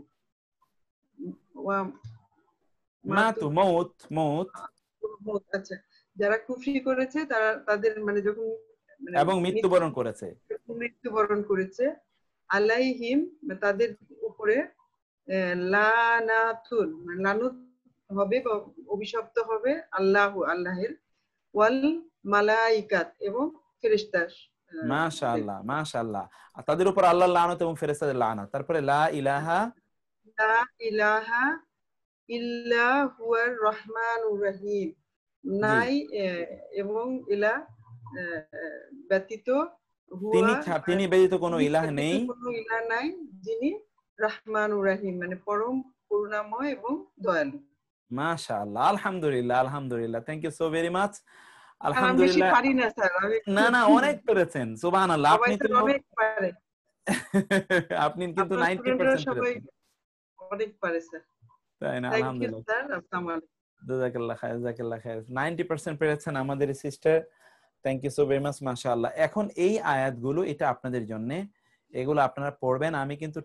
ওয়া মাতু, মাতু, মৌত, মৌত, আচ্ছা, যারা কুফরি করেছে তারা তাদের মানে যখন মানে এবং মৃত্যুবরণ করেছে, মৃত্যুবরণ করেছে, আলাইহিম তাদের উপরে লানাতুন মানে লানত হবে বা অভিশপ্ত হবে, আল্লাহের, ওয়াল মালাইকাত এবং ফেরেশতা, মাশাআল্লাহ, মাশাআল্লাহ, আর তাদের উপর আল্লাহর লানত এবং ফেরেশতাদের লানত। তারপরে লা ইলাহা, লা ইলাহা ইল্লা হুয়ার রহমানুর রহিম, জি, নাই এবং ইলা ব্যতীত, হুয়া তিনি ব্যতীত কোনো তিনি ইলাহ ব্যতীত নেই, কোনো ইলাহ নাই, যিনি রহমানুর রহিম মানে পরম করুণাময় এবং দয়ালু। মাশাআল্লাহ, আলহামদুলিল্লাহ, আলহামদুলিল্লাহ, thank you so very much. আর আমি বেশি আলহামদুলিল্লাহ। পারি না স্যার, আমি না না, অনেক পেরেছেন, সুবহানাল্লাহ। সবাই আপনি তো তো অনেক পারে, আপনি কিন্তু আপনার স্টুডেন্টরা 90% সবাই পেরেছেন, অনেক পারে স্যার। তাই না? থ্যাংক ইউ আলহামদুলিল্লাহ, স্যার। আসসালামু আলাইকুম। জাযাকাল্লাহ খায়ের, জাযাকাল্লাহ খায়ের। 90% পেরেছেন আমাদের sister, thank you so very much, মাশাআল্লাহ। এখন এই আয়াতগুলো এটা আপনাদের জন্য, এগুলো আপনারা পড়বেন। আমি কিন্তু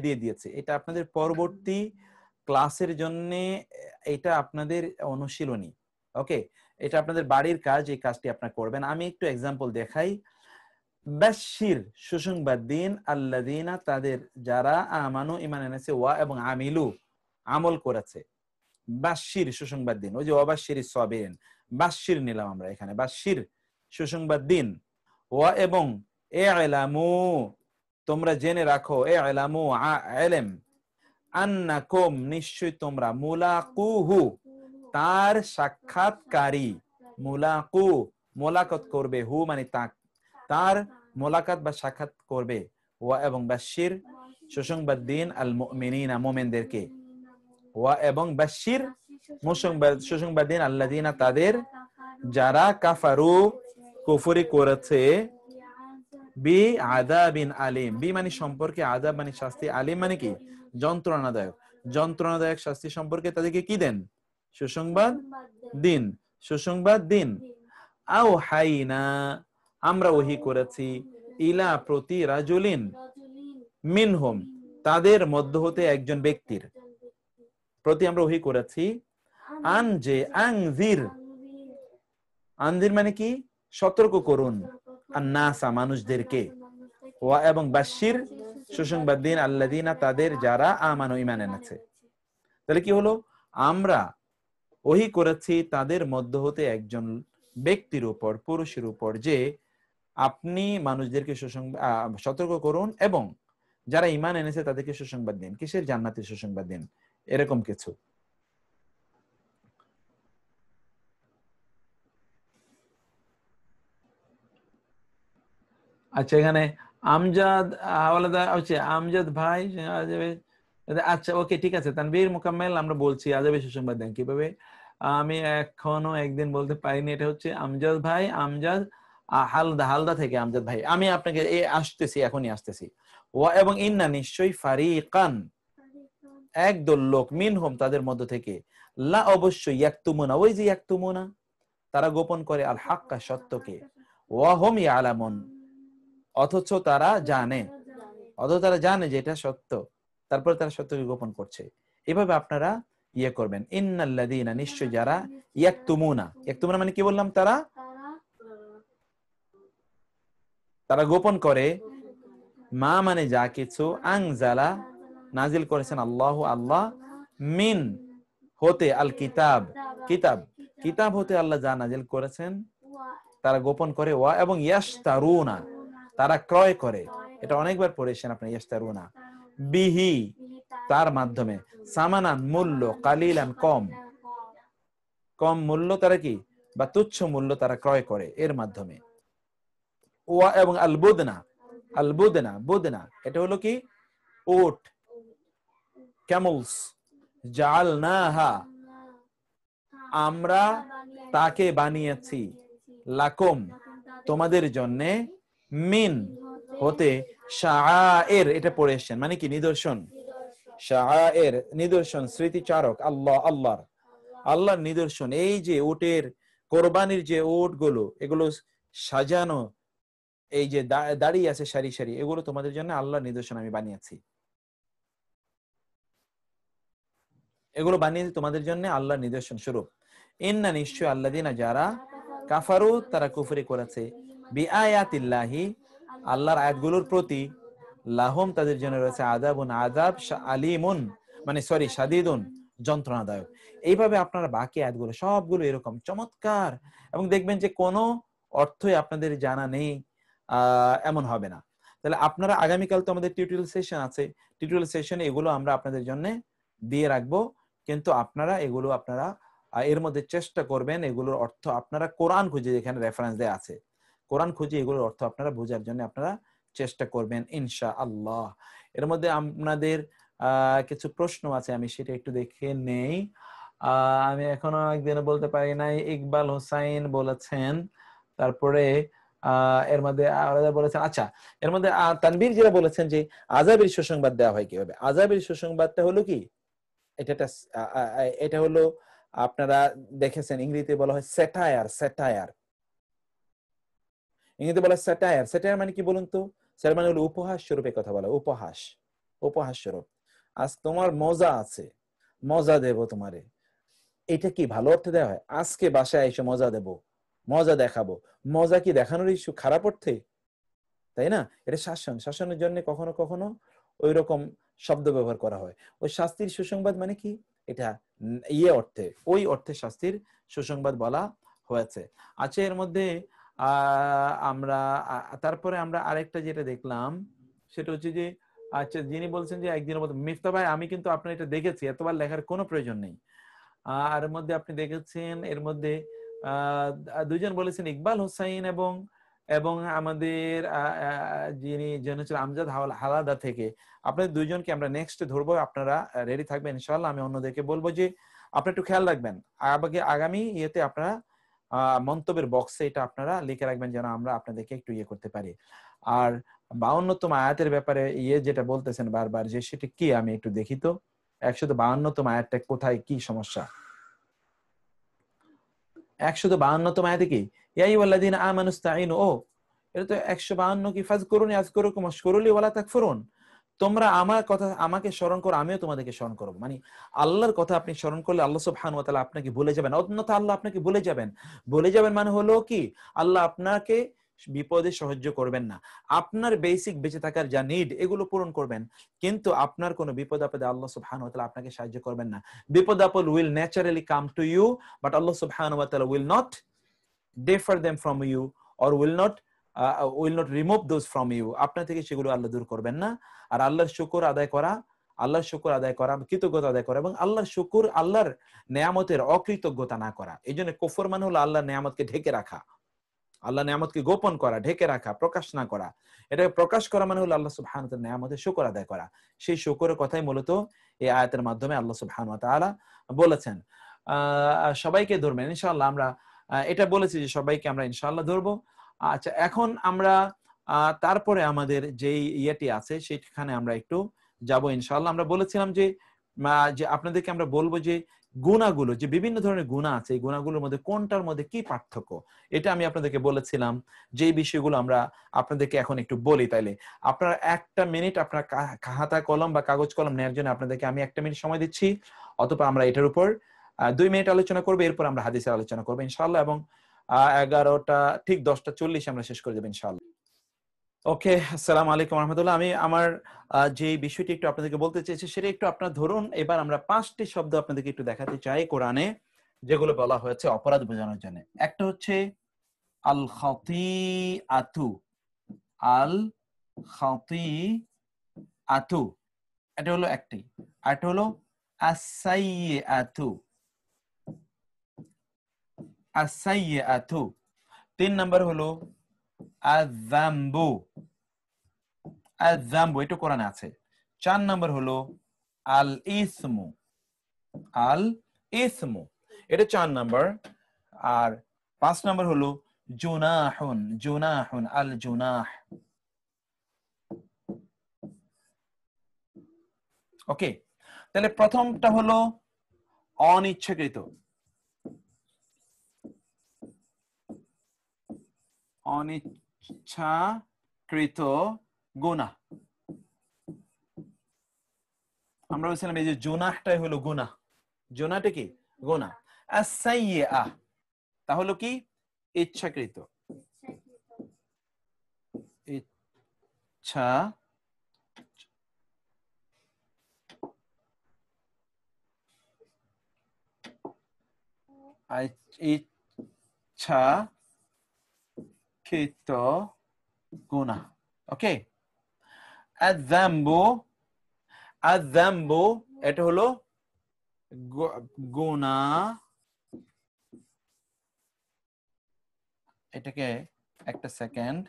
দিয়ে দিয়েছি, এটা আপনাদের পরবর্তী ক্লাসের জন্য, এটা আপনাদের অনুশীলনী। ওকে, এটা আপনাদের বাড়ির কাজ, এই কাজটি আপনারা করবেন। আমি একটু এক্সাম্পল দেখাই। বাশশির, সুসংবাদ দিন, আল্লাযীনা, তাদের যারা, আমানু, ঈমান এনেছে, ওয়া এবং আমিলু, আমল করেছে। বাশশির, সুসংবাদ দিন। ওই যে ওয়াবাশশিরিস সাবিরিন, বাশশির নিলাম আমরা এখানে, বাশশির, সুসংবাদ দিন। ওয়া এবং ইলামু, তোমরা জেনে রাখো, ইলামু, ইলম, আন্নাকুম, নিশ্চয় তোমরা, মুলাকুহু, তার সাক্ষাৎকারী, মুলাকু, মোলাকাত করবে, হু মানে তার মোলাকাত বা সাক্ষাৎ করবে। ওয়া এবং বাশশির, সুসংবাদ দিন, আল মুমিনিনা, মুমিনদেরকে। ওয়া এবং বাশশির, সুসংবাদ দিন, আল্লাযীনা, তাদের, যারা, কাফারু, কুফরি করেছে, বি আযাবিন আলিম, বি মানে সম্পর্কে, আযাব মানে শাস্তি, আলিম মানে কি, যন্ত্রণাদায়ক, যন্ত্রণাদায়ক শাস্তি সম্পর্কে তাদেরকে কি দেন, সুসংবাদ দিন, সুসংবাদ দিন। আও হাইনা, আমরা ওহী করেছি, ইলা, প্রতি, রাজুলিন, মিনহুম, তাদের মধ্য হতে একজন ব্যক্তির প্রতি আমরা ওহী করেছি, আন, যে, আনজির, আনজির মানে কি, সতর্ক করুন, আন্নাসা, মানুষদেরকে। ওয়া এবং বাশশির, সুসংবাদ দিন, আল্লাযীনা, তাদের, যারা, আমানু, ঈমান এনেছে। তাহলে কি হলো, আমরা ওহী করেছি তাদের মধ্য হতে একজন ব্যক্তির উপর, পুরুষের উপর, যে আপনি মানুষদেরকে সতর্ক করুন এবং যারা ঈমান এনেছে তাদেরকে সুসংবাদ দিন। কিসের? জান্নাতের সুসংবাদ দিন, এরকম কিছু। আচ্ছা, এখানে আমজাদ হাওলাদার, আমজাদ ভাই, আচ্ছা ওকে, ঠিক আছে। তানভীর মুকাম্মেল, আমরা বলছি আযাবের সুসংবাদ দেন কিভাবে। আমি এখনো একদিন বলতে পারিনি, এটা হচ্ছে আমজাদ ভাই, আমজাদ হালদা থেকে আমজাদ ভাই। আমি আপনাকে আসতেছি, এখনই আসতেছি। ওয়া এবং ইন্না, নিশ্চয়ই, ফারিকান, একদল লোক, মিনহুম, তাদের মধ্য থেকে, লা, অবশ্যই, ইয়াকতুমুনা, ওই যে ইয়াকতুমুনা, তারা গোপন করে, আল হাক্কা, সত্যকে, ওয়া হুম ইয়ালামুন, অথচ তারা জানে, যে এটা সত্য, তারপর তারা সত্যকে গোপন করছে। এভাবে আপনারা ইয়ে করবেন। ইন্নাল্লাযীনা, নিশ্চয় যারা, ইয়াকতুমুনা, ইয়াকতুমুনা মানে কি বললাম, তারা গোপন করে, মা মানে যা কিছু, আনজালা, নাজিল করেছেন, আল্লাহু, আল্লাহ, মিন, হতে, আল কিতাব, কিতাব হতে আল্লাহ যা নাজিল করেছেন, তারা গোপন করে। ওয়া এবং ইয়াশতারুনা, তারা ক্রয় করে। এটা অনেকবার পড়েছেন আপনি, ইয়াশতারুনা, বিহি, তার মাধ্যমে, সামানান, মূল্য, কালিলান, কম মূল্য, তারা কি, বা তুচ্ছ মূল্য তারা ক্রয় করে, এর মাধ্যমে। ওয়া এবং বুদনা, এটা হলো কি, উট, ক্যামেলস, জাআলনাহা, আমরা তাকে বানিয়েছি, লাকুম, তোমাদের জন্য, মিন, হতে, শাআইর, এটা পড়ে এসেছেন মানে কি, নিদর্শন, শাআইর, নিদর্শন, স্মৃতিচারক, আল্লাহর নিদর্শন। এই যে উটের কোরবানির যে উটগুলো, এগুলো সাজানো, এই যে দাঁড়িয়ে আছে সারি সারি, এগুলো তোমাদের জন্য আল্লাহর নিদর্শন আমি বানিয়েছি, এগুলো বানিয়েছি তোমাদের জন্য আল্লাহর নিদর্শন স্বরূপ। ইন্না, নিশ্চয়, আল্লাযীনা, যারা, কাফারু, তারা কুফরি করেছে, বিআয়াতিল্লাহি, আল্লাহর আয়াতগুলোর প্রতি, লাহুম, তাদের জন্য রয়েছে, আযাবুন, আযাব, আলীমুন মানে শাদীদুন, যন্ত্রণাদায়ক। এইভাবে আপনারা বাকি আয়াতগুলো সবগুলো এরকম চমৎকার, এবং দেখবেন যে কোনো অর্থই আপনাদের জানা নেই এমন হবে না। তাহলে আপনারা আগামীকাল তো আমাদের টিউটোরিয়াল সেশন আছে, টিউটোরিয়াল সেশনে এগুলো আমরা আপনাদের জন্য দিয়ে রাখবো, কিন্তু আপনারা এগুলো এর মধ্যে চেষ্টা করবেন এগুলোর অর্থ আপনারা কোরআন খুঁজে, এখানে রেফারেন্স দেয়া আছে, কোরআন খুঁজে এগুলোর অর্থ আপনারা বোঝার জন্য আপনারা চেষ্টা করবেন ইনশাআল্লাহ। এর মধ্যে আপনাদের কিছু প্রশ্ন আছে, আমি সেটা একটু দেখে নেই। আমি এখনো একদিনে বলতে পারি নাই। ইকবাল হোসাইন বলেছেন, তারপরে এর মধ্যে বলেছেন, আচ্ছা এর মধ্যে তানবীর যেটা বলেছেন যে আযাবের সুসংবাদ দেওয়া হয় কিভাবে। আযাবের সুসংবাদটা হলো কি, এটা হলো আপনারা দেখেছেন ইংরেজিতে বলা হয় স্যাটায়ার। স্যাটায়ার ইংরেজিতে বলা স্যাটায়ার। স্যাটায়ার মানে কি বলুন তো? স্যার মানে হলো উপহাস স্বরূপে কথা বলা, উপহাস, উপহাস স্বরূপ। আজ তোমার মজা আছে, মজা দেব তোমারে। এটা কি ভালো অর্থে দেওয়া হয়? আজকে বাসায় এসে মজা দেব, মজা দেখাবো। মজা কি দেখানোর ইস্যু খারাপ অর্থে, তাই না? এটা শাসন, শাসনের জন্য কখনো কখনো ওই রকম শব্দ ব্যবহার করা হয়। ওই শাস্তির সুসংবাদ মানে কি, এটা ইয়ে অর্থে, ওই অর্থে শাস্তির সুসংবাদ বলা হয়েছে। আচ্ছা এর মধ্যে আমরা তারপরে আমরা আরেকটা যেটা দেখলাম সেটা হচ্ছে যে, আচ্ছা যিনি বলছেন যে একদিনের মধ্যে, মিফতা ভাই আমি কিন্তু আপনার এটা দেখেছি, এতবার লেখার কোনো প্রয়োজন নেই। আর এর মধ্যে আপনি দেখেছেন, এর মধ্যে দুজন বলেছেন ইকবাল হোসাইন এবং এবং আমাদের যিনি ছিল আমজাদ হালাদা থেকে। আপনাদের দুইজনকে আমরা নেক্সট ধরবো, আপনারা রেডি থাকবেন ইনশাআল্লাহ। আমি অন্যদেরকে বলবো যে আপনি একটু খেয়াল রাখবেন, আগামী ইয়েতে আপনারা মন্তব্যের বক্সে এটা আপনারা লিখে রাখবেন, যেন আমরা আপনাদেরকে একটু ইয়ে করতে পারি। আর 52তম আয়াতের ব্যাপারে যেটা বলতেছেন বারবার, যে সেটা কি আমি একটু দেখি তো। 152তম আয়াতটা কোথায়, কি সমস্যা? 152তম আয়াতে কি ইয়া আইয়ুহাল্লাযীনা আমানুস্তাঈনু, ও এটা তো 152 কি ফাযকুরুনি আযকুরুকুম ওয়াশকুরুলি ওয়ালা তাকফুরুন। তোমরা আমার কথা, আমাকে স্মরণ করো, আমিও তোমাদেরকে স্মরণ করব। মানে আল্লাহর কথা আপনি স্মরণ করলে আল্লাহ সুবহানাহু ওয়া তাআলা আপনাকে ভুলে যাবেন, অন্যথা আল্লাহ আপনাকে ভুলে যাবেন। ভুলে যাবেন মানে হলো কি, আল্লাহ আপনাকে বিপদে সাহায্য করবেন না। আপনার বেসিক বেঁচে থাকার যা নিড এগুলো পূরণ করবেন, কিন্তু আপনার কোনো বিপদ আপদে আল্লাহ সুবহানাহু ওয়া তাআলা আপনাকে সাহায্য করবেন না। বিপদ আপদ will naturally come to you, but Allah subhanahu wa ta'ala will not defer them from you or will not remove those from you. আপনার থেকে সেগুলো আল্লাহ দূর করবেন না। আর আল্লাহর শুকর আদায় করা, আল্লাহর শুকর আদায় করা, কৃতজ্ঞতা আদায় করা এবং আল্লাহর শুকর, আল্লাহর নেয়ামতের অকৃতজ্ঞতা না করা। এই জন্য কুফর মানে হলো আল্লাহর নেয়ামতকে ঢেকে রাখা, আল্লাহ নেয়ামতকে গোপন করা, ঢেকে রাখা, প্রকাশ না করা। এটাকে প্রকাশ করা মানে হলো আল্লাহ সুবহানাহু ওয়া তাআলার নেয়ামতের শুকর আদায় করা। সেই শুকরের কথাই মূলত এই আয়াতের মাধ্যমে আল্লাহ সুবহানাহু ওয়া তাআলা বলেছেন। সবাইকে ধরবেন ইনশাআল্লাহ। আমরা এটা বলেছি যে সবাইকে আমরা ইনশাআল্লাহ ধরবো। আচ্ছা এখন আমরা তারপরে আমাদের যেই ইয়েটি আছে সেখানে আমরা একটু যাব ইনশাআল্লাহ। আমরা বলেছিলাম যে আপনাদেরকে আমরা বলবো যে গুণাগুলো, যে বিভিন্ন ধরনের গুণা আছে, এই গুণাগুলোর মধ্যে কোনটার মধ্যে কি পার্থক্য, এটা আমি আপনাদেরকে বলেছিলাম। যে বিষয়গুলো আমরা আপনাদেরকে এখন একটু বলি, তাইলে আপনারা 1 মিনিট আপনার খাতা কলম বা কাগজ কলম নেওয়ার জন্য আপনাদেরকে আমি 1 মিনিট সময় দিচ্ছি। অথবা আমরা এটার উপর 2 মিনিট আলোচনা করবো, এরপর আমরা হাদিসের আলোচনা করবো ইনশাআল্লাহ, এবং 11টা ঠিক 10:40 আমরা শেষ করে দেবো ইনশাআল্লাহ। ওকে, আসসালামু আলাইকুম ওয়া রাহমাতুল্লাহ। আমি আমার যে বিষয়টি একটু আপনাদেরকে বলতে চেয়েছি সেটা একটু আপনারা ধরুন। এবার আমরা 5টি শব্দ আপনাদেরকে একটু দেখাতে চাই কোরআনে, যেগুলো বলা হয়েছে অপরাধ বোঝানোর জন্য। একটা হচ্ছে আল খাতিআতু, আল খাতিআতু, এটা হলো একটি। আর এটা হলো আস-সাইয়্যাতু, আস-সাইয়্যাতু। 3 নাম্বার হলো আয-যামবু, আয-যামবু, এটা কোরআনে আছে। 4 নাম্বার হলো আল ইসমু, আল ইসমু, এটা 4 নাম্বার। আর 5 নাম্বার হলো জুনাহুন, জুনাহুন, আল জুনাহ। ওকে, তাহলে প্রথমটা হলো অনিচ্ছাকৃত, অনিচ্ছাকৃত গুনাহ। আমরা বলছিলাম এই যে জুনাহটাই হলো গুনাহ, জুনাহটা কি গুনাহ। আস-সাইয়্যা, তাহলে কি ইচ্ছাকৃত, ইচ্ছা ইচ্ছাকৃত গুনাহ। ওকে, আয-যামবু, আয-যামবু এটা হলো গুনাহ। এটাকে একটা সেকেন্ড,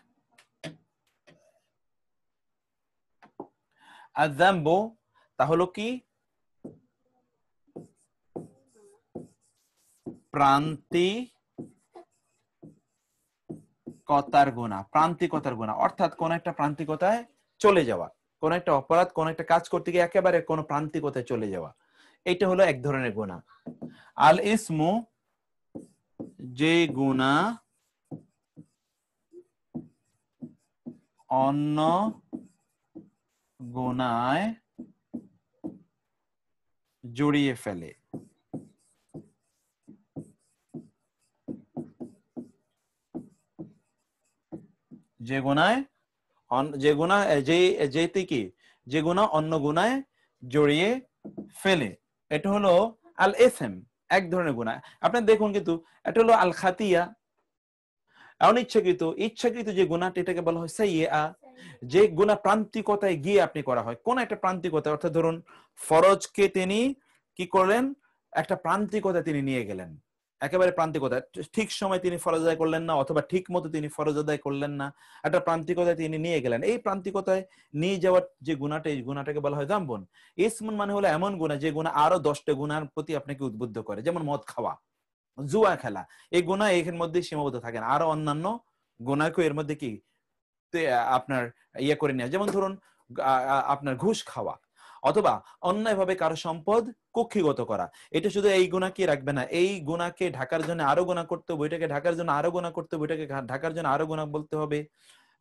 আয-যামবু তা হলো কি প্রান্তিকতার গুনাহ। প্রান্তিকতার গুনাহ অর্থাৎ কোন একটা প্রান্তিকতায় চলে যাওয়া, কোন একটা অপরাধ, কোন একটা কাজ করতে গিয়ে একেবারে কোন প্রান্তিকতায় চলে যাওয়া, এটা হলো এক ধরনের গুনাহ। আল ইসমু, যে গুনাহ অন্য গুনায় জড়িয়ে ফেলে, যে গুনায় যে গুনাহ অন্য গুনায় জড়িয়ে ফেলে, এটা হলো আল ইসম, এক ধরনের গুনাহ। আপনি দেখুন কিন্তু এটা হলো আল খাতিয়া, অনিচ্ছাকৃত। ইচ্ছাকৃত যে গুনাহটা এটাকে বলা হয় সাইয়্যা, যে গুনাহ প্রান্তিকতায় গিয়ে আপনি করা হয়, কোন একটা প্রান্তিকতা, অর্থাৎ ধরুন ফরজকে তিনি কি করলেন, একটা প্রান্তিকতা তিনি নিয়ে গেলেন, একেবারে প্রান্তিকতা, ঠিক সময় তিনি ফরজ আদায় করলেন না, অথবা ঠিক মতো তিনি ফরজ আদায় করলেন না, একটা প্রান্তিকতায় তিনি নিয়ে গেলেন। এই প্রান্তিকতায় নিয়ে যাওয়ার যে গুনাহটা, এই গুনাহটাকে বলা হয় যামবুন। ইসমুন মানে হলো এমন গুনাহ যে গুনাহ আরো 10টা গুনার প্রতি আপনাকে উদ্বুদ্ধ করে, যেমন মদ খাওয়া, জুয়া খেলা, এই গুনাহ এর মধ্যে সীমাবদ্ধ থাকে না, আরো অন্যান্য গুনাহকে এর মধ্যে কি আপনার ইয়ে করে নেওয়া, যেমন ধরুন আপনার ঘুষ খাওয়া, অথবা অন্যায়ভাবে কারো সম্পদ কক্ষিগত করা। এটা শুধু এই গুনাহকে রাখবে না, এই গুনাহকে ঢাকার জন্য আরো গুনাহ করতে হবে, ওইটাকে ঢাকার জন্য আরো গুনাহ করতে হবে, ওইটাকে ঢাকার জন্য আরো গুনাহ বলতে হবে।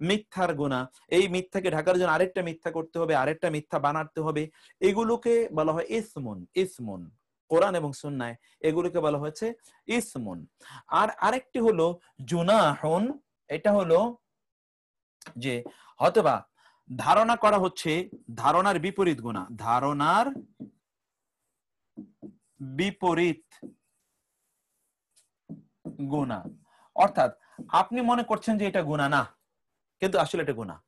মিথ্যার গুনাহ, এই মিথ্যাকে ঢাকার জন্য আরেকটা মিথ্যা করতে হবে, আরেকটা মিথ্যা বানাতে হবে, এগুলোকে বলা হয় ইসমুন। ইসমুন কোরআন এবং সুন্নাহ এগুলোকে বলা হয়েছে ইসমুন। আর আরেকটি হলো জুনাহুন, এটা হলো যে হয়তোবা ধারণা করা হচ্ছে, ধারণার বিপরীত গুনাহ, ধারণার বিপরীত গুনাহ, অর্থাৎ আপনি মনে করছেন যে এটা গুনাহ না, কিন্তু আসলে এটা গুনাহ।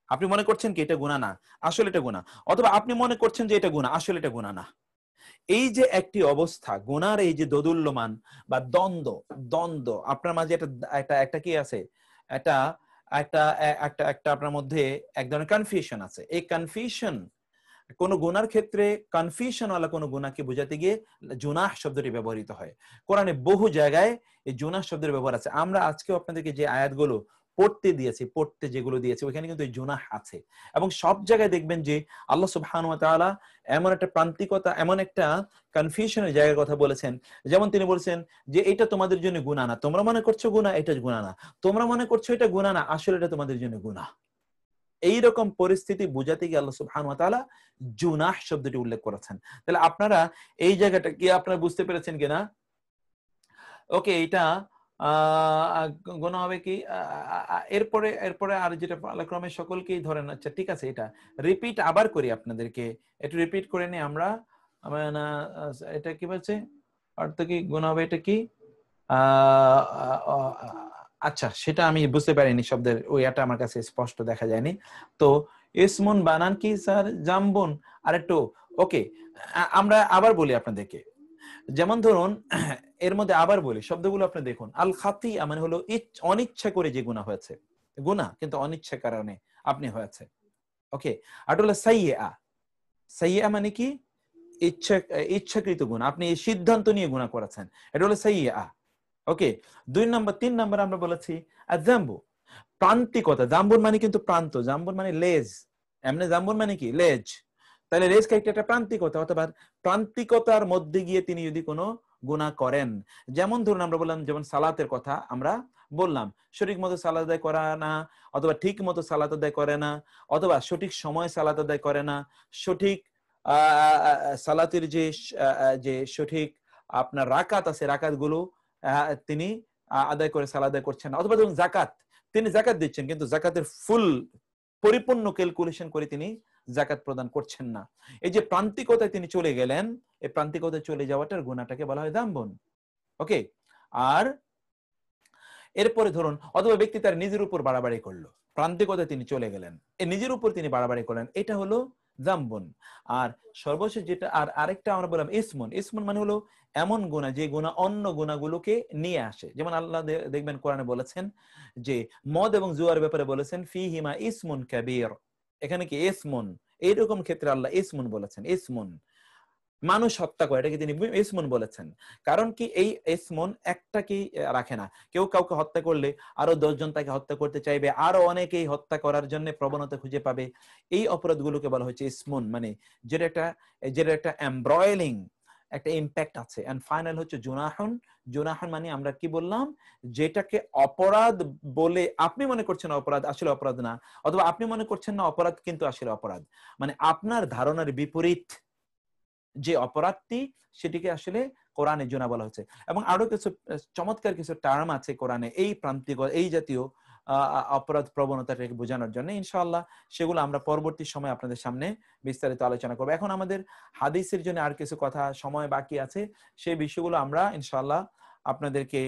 আপনি মনে করছেন কি এটা গুনাহ না, আসলে এটা গুনাহ, অথবা আপনি মনে করছেন যে এটা গুনাহ, আসলে এটা গুনাহ না। এই যে একটি অবস্থা, গুনার এই যে দোদুল্যমান বা দ্বন্দ্ব, দ্বন্দ্ব আপনার মাঝে একটা কি আছে, একটা একটা একটা একটা আপনার মধ্যে এক ধরনের কনফিউশন আছে। এই কনফিউশন কোন গুনার ক্ষেত্রে, কনফিউশন ওয়ালা কোন গুনাহকে বোঝাতে গিয়ে জুনাহ শব্দটি ব্যবহৃত হয়। কোরআনে বহু জায়গায় এই জুনাহ শব্দের ব্যবহার আছে। আমরা আজকেও আপনাদেরকে যে আয়াতগুলো পড়তে যেগুলো দিয়েছি, ওখানে কিন্তু এই জুনাহ আছে। এবং সব জায়গায় দেখবেন যে আল্লাহ সুবহানাহু ওয়া তাআলা এমন একটা প্রান্তিকতা, এমন একটা কনফিউশনের জায়গার কথা বলেছেন, যেমন তিনি বলছেন যে এটা তোমাদের জন্য গুনাহ না, তোমরা মনে করছো গুনাহ, এটা গুনাহ না, তোমরা মনে করছো এটা গুনাহ না, আসলে এটা তোমাদের জন্য গুনাহ। এইরকম পরিস্থিতি বোঝাতে গিয়ে আল্লাহ সুবহানাহু ওয়া তাআলা জুনাহ শব্দটি উল্লেখ করেছেন। তাহলে আপনারা এই জায়গাটা কি আপনারা বুঝতে পেরেছেন কিনা? ওকে, এটা গুনাহ হবে কি, এরপরে এরপরে আর যেটা পালাক্রমে সকলকেই ধরেন। আচ্ছা ঠিক আছে, এটা রিপিট আবার করি আপনাদেরকে, একটু রিপিট করে নিই আমরা। এটা কি বলছে, অর্থ কি গুনাহ হবে, এটা কি আচ্ছা সেটা আমি বুঝতে পারিনি, শব্দের ওইটা আমার কাছে স্পষ্ট দেখা যায়নি। তো ইসমুন বানান কি স্যার? জামবুন। আর একটু ওকে, আমরা আবার বলি আপনাদেরকে, যেমন ধরুন এর মধ্যে আবার বলি শব্দগুলো আপনি দেখুন। আল খাতিয়া মানে হলো অনিচ্ছা করে যে গুনাহ হয়েছে, গুনাহ কিন্তু অনিচ্ছা কারণে আপনি হয়েছে। ওকে, আর হলো সাইয়্যা। সাইয়্যা মানে কি? ইচ্ছাকৃত গুনাহ, আপনি সিদ্ধান্ত নিয়ে গুনাহ করেছেন, এটা হলো সাইয়্যা। ওকে, 3 নাম্বার আমরা বলেছি আযাম্বু, প্রান্তিকতা। জাম্বুন মানে কিন্তু প্রান্ত, জাম্বুন মানে লেজ, এমনি জাম্বুন মানে কি লেজ। তাহলে লেজ একটা প্রান্তিকতা, অথবা প্রান্তিকতার মধ্যে গিয়ে তিনি যদি কোনো গুনাহ করেন, যেমন ধরুন আমরা বললাম, যেমন সালাতের কথা আমরা বললাম, সঠিক মতো সালাত আদায় করা না, অথবা ঠিক মতো সালাত আদায় করে না, অথবা সঠিক সময় সালাত আদায় করে না, সঠিক সালাতের যে সঠিক আপনার রাকাত আছে, রাকাত গুলো তিনি আদায় করে সালাত আদায় করছেন না, অথবা ধরুন জাকাত, তিনি জাকাত দিচ্ছেন কিন্তু জাকাতের ফুল পরিপূর্ণ ক্যালকুলেশন করে তিনি জাকাত প্রদান করছেন না। এই যে প্রান্তিকতায় তিনি চলে গেলেন, এই প্রান্তিকতায় চলে যাওয়াটার গুনাহটাকে বলা হয় যামবুন। ওকে, আর এরপরে ধরুন অথবা ব্যক্তি তার নিজের উপর বাড়াবাড়ি করলো, প্রান্তিকতায় তিনি চলে গেলেন, এই নিজের উপর তিনি বাড়াবাড়ি করলেন, এটা হলো যামবুন। আর সর্বশেষ যেটা আরেকটা আমরা বললাম ইসমুন। ইসমুন মানে হলো এমন গুনাহ যে গুনাহ অন্য গুনাহগুলোকে নিয়ে আসে। যেমন আল্লাহ দেখবেন কোরআনে বলেছেন যে মদ এবং জুয়ার ব্যাপারে বলেছেন ফিহিমা ইসমুন কাবীর। এখানে কি ইসমুন, এইরকম ক্ষেত্রে আল্লাহ ইসমুন বলেছেন, ইসমুন মানুষ হত্যা করে, এটাকে তিনি ইসমুন বলেছেন। কারণ কি এই ইসমুন একটাকেই রাখে না, কেউ কাউকে হত্যা করলে আরো 10 জন তাকে হত্যা করতে চাইবে, আরো অনেকেই হত্যা করার জন্য প্রবণতা খুঁজে পাবে। এই অপরাধগুলোকে বলা হচ্ছে ইসমুন, মানে যেটা একটা এমব্রয়লিং একটা ইম্প্যাক্ট আছে। এন্ড ফাইনাল হচ্ছে জুনাহুন। জুনাহুন মানে আমরা কি বললাম, যেটাকে অপরাধ বলে আপনি মনে করছেন অপরাধ, আসলে অপরাধ না, অথবা আপনি মনে করছেন না অপরাধ কিন্তু আসলে অপরাধ, মানে আপনার ধারণার বিপরীত যে অপরাধটি সেটিকে আসলে কোরআনে জুনা বলা হচ্ছে। এবং আরো কিছু চমৎকার কিছু টার্ম আছে কোরআনে এই প্রান্তিক এই জাতীয় অপরাধ প্রবণতাটাকে বোঝানোর জন্য। ইনশাআল্লাহ সেগুলো আমরা পরবর্তী সময় আপনাদের সামনে বিস্তারিত আলোচনা করবো। এখন আমাদের হাদিসের জন্য আর কিছু কথা সময় বাকি আছে, সেই বিষয়গুলো আমরা ইনশাআল্লাহ আপনাদেরকে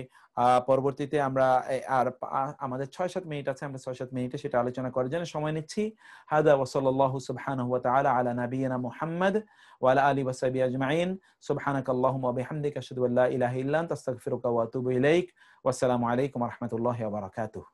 পরবর্তীতে আমরা আর আমাদের 6-7 মিনিট আছে, আমরা 6-7 মিনিটে সেটা আলোচনা করার জন্য সময় নিচ্ছি। হাদা ওয়া সাল্লাল্লাহু সুবহানাহু ওয়া তাআলা আলা নাবিয়িনা মুহাম্মদ ওয়া আলা আলিহি ওয়া সাহবিহি আজমাইন। সুবহানাকাল্লাহুম্মা ওয়া বিহামদিকা আশহাদু আল্লা ইলাহা ইল্লা আনতা আস্তাগফিরুকা ওয়া আতুবু ইলাইক। ওয়া আসসালামু আলাইকুম ওয়া রাহমাতুল্লাহি ওয়া বারাকাতুহু।